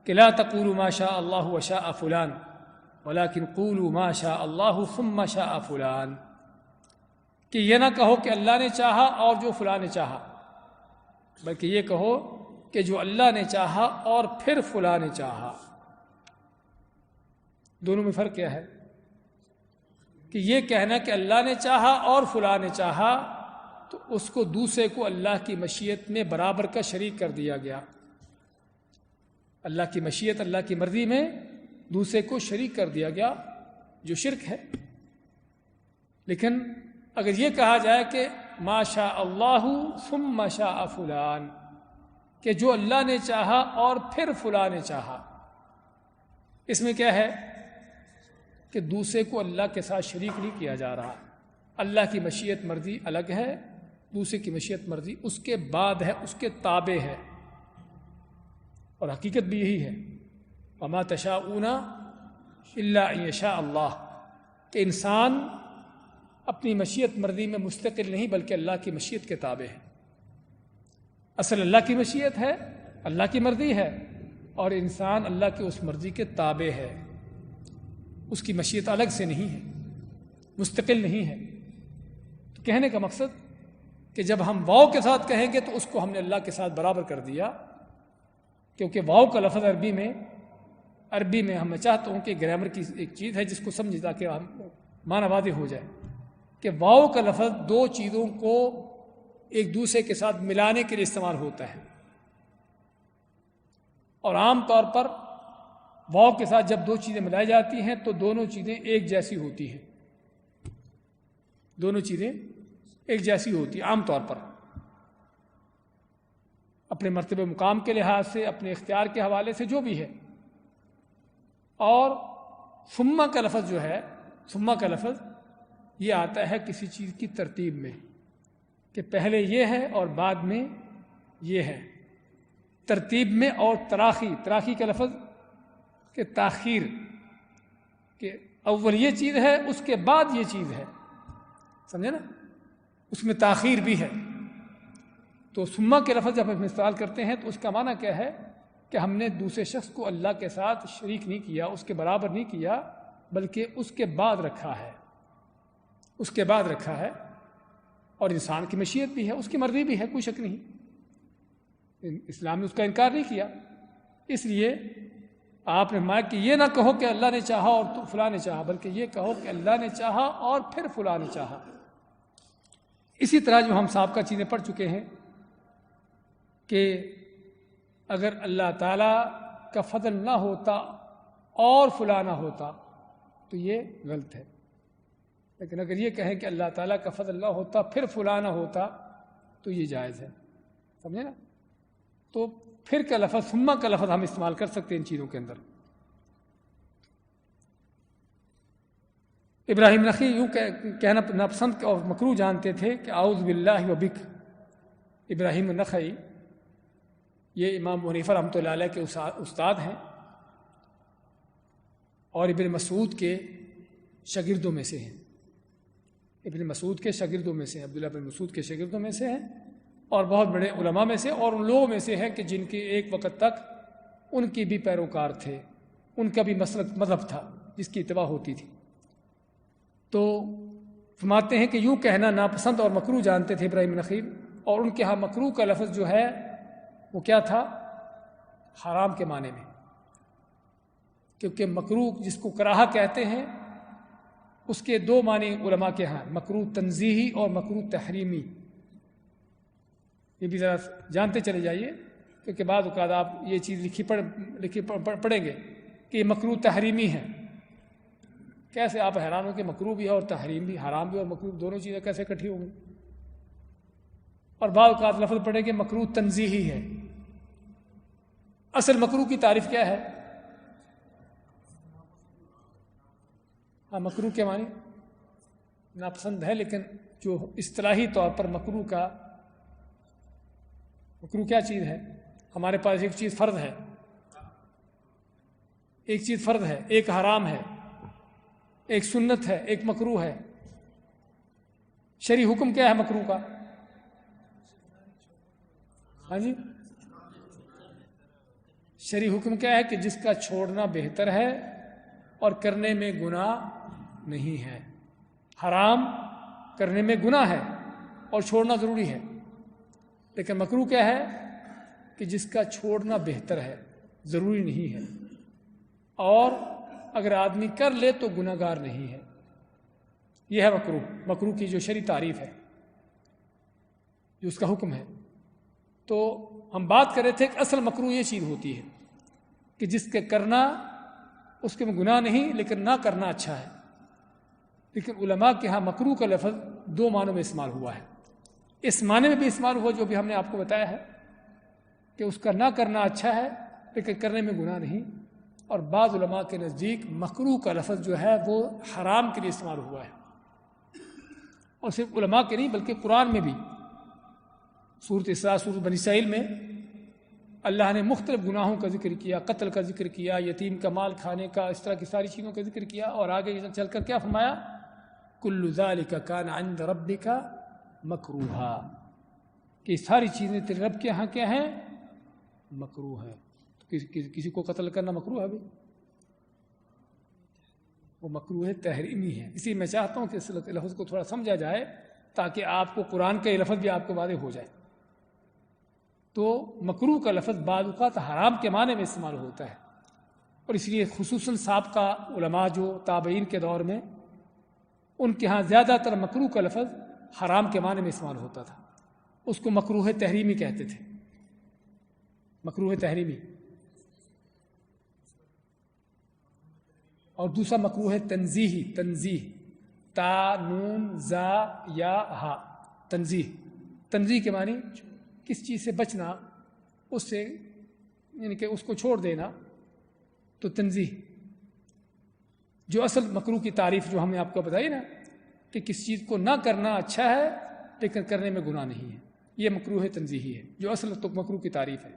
کہ لا تقولوا ما شاء اللہ وشاء فلان ولكن قولوا ما شاء اللہ ثم شاء فلان، کہ یہ نہ کہو کہ اللہ نے چاہا اور جو فلاں نے چاہا، بلکہ یہ کہو کہ جو اللہ نے چاہا اور پھر فلاں نے چاہا۔ دونوں میں فرق کیا ہے؟ کہ یہ کہنا کہ اللہ نے چاہا اور فلاں نے چاہا تو اس کو دوسرے کو اللہ کی مشیت میں برابر کا شریک کر دیا گیا۔ اللہ کی مشیت، اللہ کی مرضی میں دوسرے کو شریک کر دیا گیا، جو شرک ہے۔ لیکن اگر یہ کہا جائے کہ ما شاء اللہ ثم شاء فلان، کہ جو اللہ نے چاہا اور پھر فلاں نے چاہا، اس میں کیا ہے کہ دوسرے کو اللہ کے ساتھ شریک نہیں کیا جا رہا۔ اللہ کی مشیت مرضی الگ ہے، دوسرے کی مشیت مرضی اس کے بعد ہے، اس کے تابع ہے، اور حقیقت بھی یہی ہے۔ وما تشاءون الا ان یشاء اللہ، کہ انسان اپنی مشیت مرضی میں مستقل نہیں بلکہ اللہ کی مشیت کے تابع ہے۔ اصل اللہ کی مشیت ہے، اللہ کی مرضی ہے، اور انسان اللہ کی اس مرضی کے تابع ہے، اس کی مشیت الگ سے نہیں ہے، مستقل نہیں ہے۔ تو کہنے کا مقصد کہ جب ہم واو کے ساتھ کہیں گے تو اس کو ہم نے اللہ کے ساتھ برابر کر دیا، کیونکہ واو کا لفظ عربی میں ہم میں چاہتا ہوں کہ گرامر کی ایک چیز ہے جس کو سمجھے تاکہ ہم معنی واضح ہو جائے کہ واو کا لفظ دو چیزوں کو ایک دوسرے کے ساتھ ملانے کے لیے استعمال ہوتا ہے، اور عام طور پر واو کے ساتھ جب دو چیزیں ملائی جاتی ہیں تو دونوں چیزیں ایک جیسی ہوتی ہیں، دونوں چیزیں ایک جیسی ہوتی ہیں عام طور پر، اپنے مرتبہ مقام کے لحاظ سے، اپنے اختیار کے حوالے سے، جو بھی ہے۔ اور ثم کا لفظ جو ہے، ثم کا لفظ یہ آتا ہے کسی چیز کی ترتیب میں، کہ پہلے یہ ہے اور بعد میں یہ ہے، ترتیب میں۔ اور تراخی کا لفظ کہ تاخیر، کہ اول یہ چیز ہے اس کے بعد یہ چیز ہے، سمجھے نا، اس میں تاخیر بھی ہے۔ تو ثم کے لفظ جب ہم استعمال کرتے ہیں تو اس کا معنی کیا ہے کہ ہم نے دوسرے شخص کو اللہ کے ساتھ شریک نہیں کیا، اس کے برابر نہیں کیا، بلکہ اس کے بعد رکھا ہے، اس کے بعد رکھا ہے۔ اور انسان کی مشیت بھی ہے، اس کی مرضی بھی ہے، کوئی شک نہیں، اسلام نے اس کا انکار نہیں کیا۔ اس لیے آپ نے فرمایا کہ یہ نہ کہو کہ اللہ نے چاہا اور تو فلاں نے چاہا، بلکہ یہ کہو کہ اللہ نے چاہا اور پھر فلاں نے چاہا۔ اسی طرح جو ہم سابقہ چیزیں پڑھ چکے ہیں کہ اگر اللہ تعالیٰ کا فضل نہ ہوتا اور فلاں نہ ہوتا تو یہ غلط ہے، لیکن اگر یہ کہیں کہ اللہ تعالیٰ کا فضل نہ ہوتا پھر فلاں نہ ہوتا تو یہ جائز ہے، سمجھے نا۔ تو پھر کا لفظ، ثم کا لفظ ہم استعمال کر سکتے ہیں ان چیزوں کے اندر۔ ابراہیم نخعی یوں کہنا ناپسند اور مکروہ جانتے تھے کہ اعوذ باللہ و بک۔ ابراہیم نخعی یہ امام ابو حنیفہ رحمۃ اللہ علیہ کے استاد ہیں اور ابن مسعود کے شاگردوں میں سے ہیں، ابن مسعود کے شاگردوں میں سے ہیں، عبداللہ بن مسعود کے شاگردوں میں سے ہیں، اور بہت بڑے علماء میں سے، اور ان لوگوں میں سے ہیں کہ جن کے ایک وقت تک ان کی بھی پیروکار تھے، ان کا بھی مسلک مذہب تھا جس کی اتباع ہوتی تھی۔ تو فرماتے ہیں کہ یوں کہنا ناپسند اور مکروہ جانتے تھے ابراہیم نخعی، اور ان کے ہاں مکروہ کا لفظ جو ہے وہ کیا تھا؟ حرام کے معنی میں، کیونکہ مکروہ جس کو کراہہ کہتے ہیں اس کے دو معنی علماء کے ہاں، مکروہ تنزیہی اور مکروہ تحریمی۔ یہ بھی ذرا جانتے چلے جائیے، کیونکہ بعض اوقات آپ یہ چیز پڑھیں گے کہ یہ مکروہ تحریمی ہے۔ کیسے آپ حیران ہو کہ مکروہ بھی ہے اور تحریم بھی، حرام بھی اور مکروہ دونوں چیزیں کیسے اکٹھی ہوں گی؟ اور بعض اوقات لفظ پڑھیں گے مکروہ تنزیہی ہے۔ اصل مکروہ کی تعریف کیا ہے؟ ہاں، مکروہ کے معنی ناپسند ہے، لیکن جو اصطلاحی طور پر مکروہ کیا چیز ہے؟ ہمارے پاس ایک چیز فرض ہے، ایک چیز فرض ہے، ایک حرام ہے، ایک سنت ہے، ایک مکروہ ہے۔ شرعی حکم کیا ہے مکروہ کا؟ ہاں جی، شرعی حکم کیا ہے کہ جس کا چھوڑنا بہتر ہے اور کرنے میں گناہ نہیں ہے۔ حرام کرنے میں گناہ ہے اور چھوڑنا ضروری ہے، لیکن مکروہ کیا ہے کہ جس کا چھوڑنا بہتر ہے، ضروری نہیں ہے، اور اگر آدمی کر لے تو گناہ گار نہیں ہے۔ یہ ہے مکروہ کی جو شرعی تعریف ہے، جو اس کا حکم ہے۔ تو ہم بات کر رہے تھے کہ اصل مکروہ یہ چیز ہوتی ہے کہ جس کے کرنا اس کے میں گناہ نہیں، لیکن نہ کرنا اچھا ہے۔ لیکن علماء کے ہاں مکروہ کا لفظ دو معنوں میں استعمال ہوا ہے۔ اس معنی میں بھی استعمال ہوا جو بھی ہم نے آپ کو بتایا ہے کہ اس کا نہ کرنا اچھا ہے لیکن کرنے میں گناہ نہیں، اور بعض علماء کے نزدیک مکروہ کا لفظ جو ہے وہ حرام کے لیے استعمال ہوا ہے۔ اور صرف علماء کے نہیں بلکہ قرآن میں بھی سورۃ اسراء، سورۃ بنی اسرائیل میں اللہ نے مختلف گناہوں کا ذکر کیا، قتل کا ذکر کیا، یتیم کا مال کھانے کا، اس طرح کی ساری چیزوں کا ذکر کیا، اور آگے چل کر کیا فرمایا؟ کل ذالک کان عند ربک مکروہا، کہ ساری چیزیں تیرے رب کے ہاں کیا ہیں؟ مکروہ ہے۔ تو کسی کو قتل کرنا مکروہ ہے بھی؟ وہ مکروہ تحریمی ہے۔ اسی میں چاہتا ہوں کہ اس لفظ کو تھوڑا سمجھا جائے تاکہ آپ کو قرآن کا یہ لفظ بھی آپ کو واضح ہو جائے۔ تو مکروہ کا لفظ بعض اوقات حرام کے معنی میں استعمال ہوتا ہے، اور اس لیے خصوصاً سابقہ علماء جو تابعین کے دور میں، ان کے ہاں زیادہ تر مکروہ کا لفظ حرام کے معنی میں استعمال ہوتا تھا۔ اس کو مکروہ تحریمی کہتے تھے، مکروہ تحریمی۔ اور دوسرا مکروہ تنزیہی، تنزیہ، تا نون زا یا ہا، تنزیہ۔ تنزیہ کے معنی کس چیز سے بچنا، اس سے یعنی کہ اس کو چھوڑ دینا، تو تنزیہ۔ جو اصل مکروہ کی تعریف جو ہم نے آپ کو بتائی نا کہ کس چیز کو نہ کرنا اچھا ہے لیکن کرنے میں گناہ نہیں ہے، یہ مکروہ تنزیہی ہے، جو اصل تو مکروہ کی تعریف ہے۔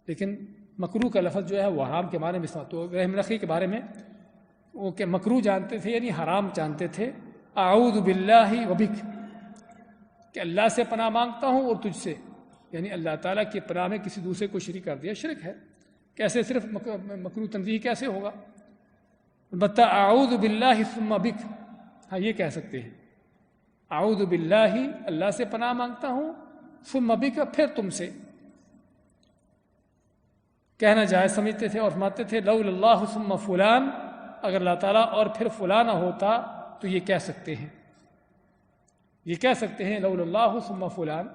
لیکن مکروہ کا لفظ جو ہے وہ حرام کے معنی میں استعمال۔ تو رحم نقی کے بارے میں وہ کہ مکروہ جانتے تھے یعنی حرام جانتے تھے، اعوذ باللہ وبک، کہ اللہ سے پناہ مانگتا ہوں اور تجھ سے، یعنی اللہ تعالیٰ کی پناہ میں کسی دوسرے کو شریک کر دیا، شرک ہے۔ کیسے صرف مکروہ تنزیہی کیسے ہوگا؟ البتہ اعوذ باللہ ثم بک، ہاں یہ کہہ سکتے ہیں، اعوذ باللہ، اللہ سے پناہ مانگتا ہوں، ثم بک، پھر تم سے۔ کہنا جائز سمجھتے تھے اور فرماتے تھے لولا اللہ ثم فلان، اگر اللہ تعالیٰ اور پھر فلاں نہ ہوتا تو یہ کہہ سکتے ہیں، یہ کہہ سکتے ہیں لولا اللہ ثم فلان،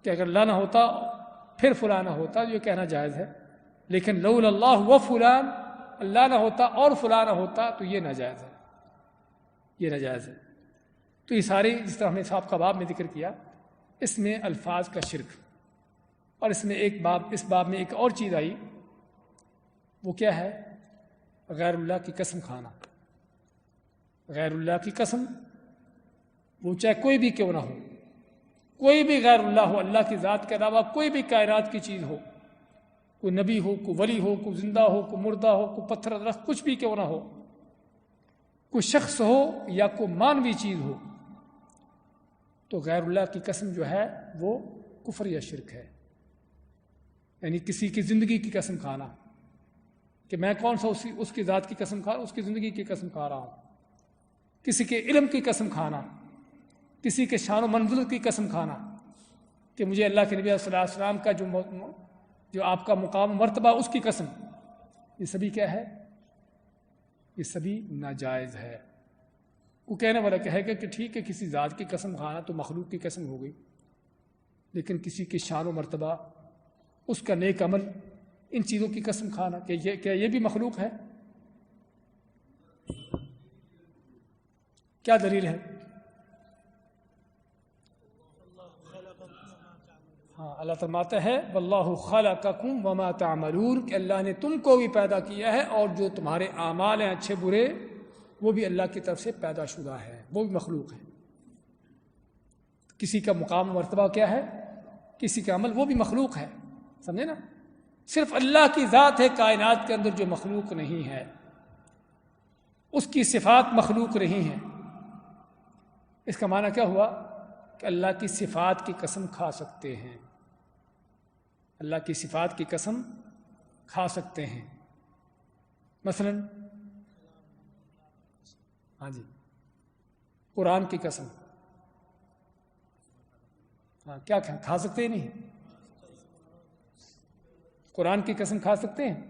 کہ اگر اللہ نہ ہوتا پھر فلاں نہ ہوتا، یہ کہنا جائز ہے۔ لیکن لولا اللہ و فلان، اللہ نہ ہوتا اور فلاں نہ ہوتا تو یہ ناجائز ہے، یہ ناجائز ہے۔ تو یہ سارے جس طرح ہم نے سابقہ باب میں ذکر کیا، اس میں الفاظ کا شرک، اور اس میں اس باب میں ایک اور چیز آئی، وہ کیا ہے؟ غیر اللہ کی قسم کھانا۔ غیر اللہ کی قسم، وہ چاہے کوئی بھی کیوں نہ ہو، کوئی بھی غیر اللہ ہو، اللہ کی ذات کے علاوہ کوئی بھی کائنات کی چیز ہو، کوئی نبی ہو، کوئی ولی ہو، کوئی زندہ ہو، کوئی مردہ ہو، کوئی پتھر درخت، کچھ بھی کیوں نہ ہو، کوئی شخص ہو یا کوئی مانوی چیز ہو، تو غیر اللہ کی قسم جو ہے وہ کفر یا شرک ہے۔ یعنی کسی کی زندگی کی قسم کھانا، کہ میں کون سا اس کی ذات کی قسم کھا رہا ہوں، اس کی زندگی کی قسم کھا رہا ہوں۔ کسی کے علم کی قسم کھانا، کسی کے شان و منزلت کی قسم کھانا، کہ مجھے اللہ کے نبی صلی اللہ علیہ وسلم کا جو آپ کا مقام و مرتبہ، اس کی قسم، یہ سبھی کیا ہے؟ یہ سبھی ناجائز ہے۔ وہ کہنے والا کہے گا کہ ٹھیک ہے، کسی ذات کی قسم کھانا تو مخلوق کی قسم ہو گئی، لیکن کسی کی شان و مرتبہ، اس کا نیک عمل، ان چیزوں کی قسم کھانا کہ کیا یہ بھی مخلوق ہے؟ کیا دلیل ہے؟ ہاں، اللہ فرماتا ہے واللہ خلقکم وما تعملون، کہ اللہ نے تم کو بھی پیدا کیا ہے اور جو تمہارے اعمال ہیں اچھے برے وہ بھی اللہ کی طرف سے پیدا شدہ ہے، وہ بھی مخلوق ہے۔ کسی کا مقام و مرتبہ کیا ہے؟ کسی کا عمل، وہ بھی مخلوق ہے، سمجھے نا؟ صرف اللہ کی ذات ہے کائنات کے اندر جو مخلوق نہیں ہے، اس کی صفات مخلوق نہیں ہیں۔ اس کا معنی کیا ہوا؟ کہ اللہ کی صفات کی قسم کھا سکتے ہیں، اللہ کی صفات کی قسم کھا سکتے ہیں۔ مثلا ہاں جی، قرآن کی قسم، ہاں کیا کھا سکتے ہیں؟ نہیں، قرآن کی قسم کھا سکتے ہیں؟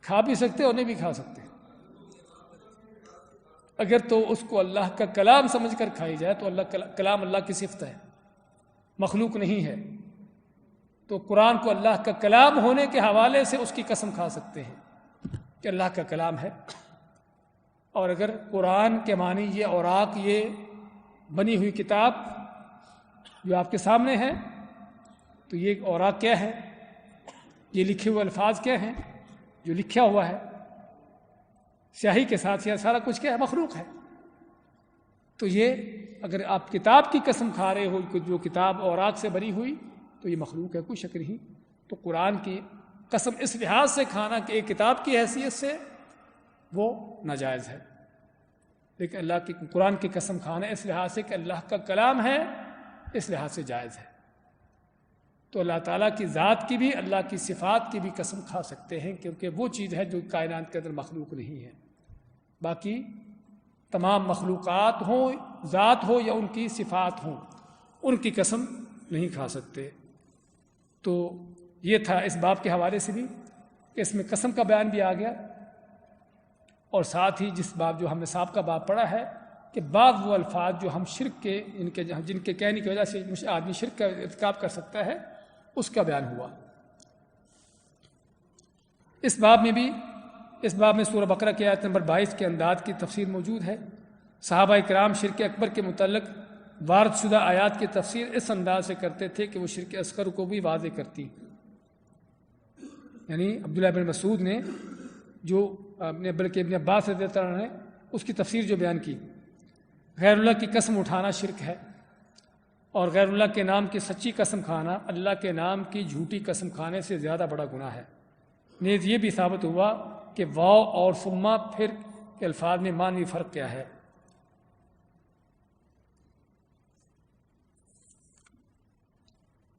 کھا بھی سکتے اور نہیں بھی کھا سکتے۔ اگر تو اس کو اللہ کا کلام سمجھ کر کھائی جائے تو اللہ کلام اللہ کی صفت ہے، مخلوق نہیں ہے، تو قرآن کو اللہ کا کلام ہونے کے حوالے سے اس کی قسم کھا سکتے ہیں کہ اللہ کا کلام ہے۔ اور اگر قرآن کے معنی یہ اوراق، یہ بنی ہوئی کتاب جو آپ کے سامنے ہے، تو یہ اوراق کیا ہے؟ یہ لکھے ہوئے الفاظ کیا ہیں؟ جو لکھا ہوا ہے سیاہی کے ساتھ، یہ سارا کچھ کیا ہے؟ مخلوق ہے۔ تو یہ اگر آپ کتاب کی قسم کھا رہے ہو، جو کتاب اوراق سے بنی ہوئی، تو یہ مخلوق ہے، کوئی شک نہیں۔ تو قرآن کی قسم اس لحاظ سے کھانا کہ ایک کتاب کی حیثیت سے وہ ناجائز ہے، لیکن اللہ کی قرآن کی قسم کھانا اس لحاظ سے کہ اللہ کا کلام ہے، اس لحاظ سے جائز ہے۔ تو اللہ تعالیٰ کی ذات کی بھی، اللہ کی صفات کی بھی قسم کھا سکتے ہیں، کیونکہ وہ چیز ہے جو کائنات کے اندر مخلوق نہیں ہے۔ باقی تمام مخلوقات ہوں، ذات ہو یا ان کی صفات ہوں، ان کی قسم نہیں کھا سکتے۔ تو یہ تھا اس باب کے حوالے سے بھی کہ اس میں قسم کا بیان بھی آ گیا، اور ساتھ ہی جس باب جو ہم نے سابقہ باب پڑھا ہے کہ بعض وہ الفاظ جو ہم شرک کے جن کے کہنے کی وجہ سے آدمی شرک کا ارتکاب کر سکتا ہے، اس کا بیان ہوا۔ اس باب میں سورہ بقرہ کی آیت نمبر 22 کے انداز کی تفسیر موجود ہے۔ صحابہ کرام شرک اکبر کے متعلق وارد شدہ آیات کی تفسیر اس انداز سے کرتے تھے کہ وہ شرک اصغر کو بھی واضح کرتی، یعنی عبداللہ بن مسعود نے جو بلکہ ابن عباس رضی اللہ عنہ نے اس کی تفسیر جو بیان کی، غیر اللہ کی قسم اٹھانا شرک ہے، اور غیر اللہ کے نام کی سچی قسم کھانا اللہ کے نام کی جھوٹی قسم کھانے سے زیادہ بڑا گناہ ہے۔ نیز یہ بھی ثابت ہوا کہ واو اور ثم پھر کے الفاظ میں معنوی فرق کیا ہے۔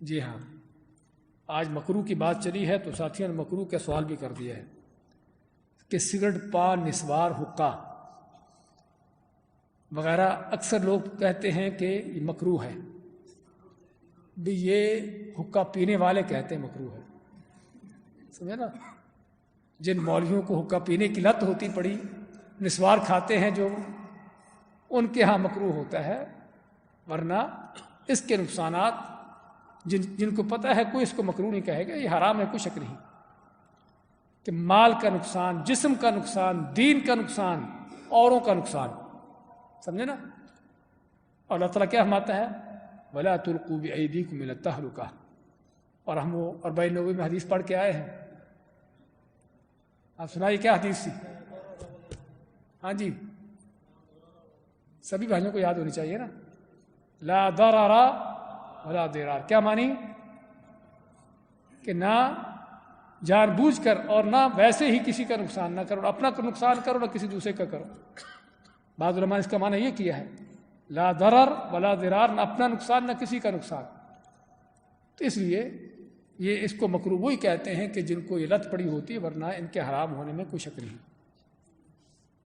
جی ہاں، آج مکروہ کی بات چلی ہے تو ساتھیوں نے مکروہ کا سوال بھی کر دیا ہے کہ سگریٹ، پان، نسوار، حقہ وغیرہ اکثر لوگ کہتے ہیں کہ یہ مکروہ ہے۔ بھی یہ حقہ پینے والے کہتے ہیں مکروہ ہے، سمجھے نا؟ جن مولویوں کو حقہ پینے کی لت ہوتی پڑی، نسوار کھاتے ہیں جو، ان کے ہاں مکروہ ہوتا ہے، ورنہ اس کے نقصانات جن کو پتہ ہے کوئی اس کو مکروہ نہیں کہے گا، یہ حرام ہے، کوئی شک نہیں کہ مال کا نقصان، جسم کا نقصان، دین کا نقصان، اوروں کا نقصان، سمجھے نا؟ اور اللہ تعالیٰ کیا فرماتا ہے؟ وَلَا تُلْقُوا بِأَيْدِيكُمْ إِلَى التَّهْلُكَةِ، اور ہم وہ 40 میں حدیث پڑھ کے آئے ہیں، آپ سنائیے کیا حدیث تھی؟ ہاں جی، سبھی بھائیوں کو یاد ہونی چاہیے نا، لا ضرر ولا ضرار، کیا معنی؟ کہ نہ جان بوجھ کر اور نہ ویسے ہی کسی کا نقصان نہ کرو، اپنا نقصان کرو نہ کسی دوسرے کا کرو۔ بعض علماء نے اس کا معنی یہ کیا ہے، لا ضرر ولا ضرار، نہ اپنا نقصان نہ کسی کا نقصان۔ تو اس لیے یہ اس کو مکروہ وہی کہتے ہیں کہ جن کو یہ لت پڑی ہوتی ہے، ورنہ ان کے حرام ہونے میں کوئی شک نہیں۔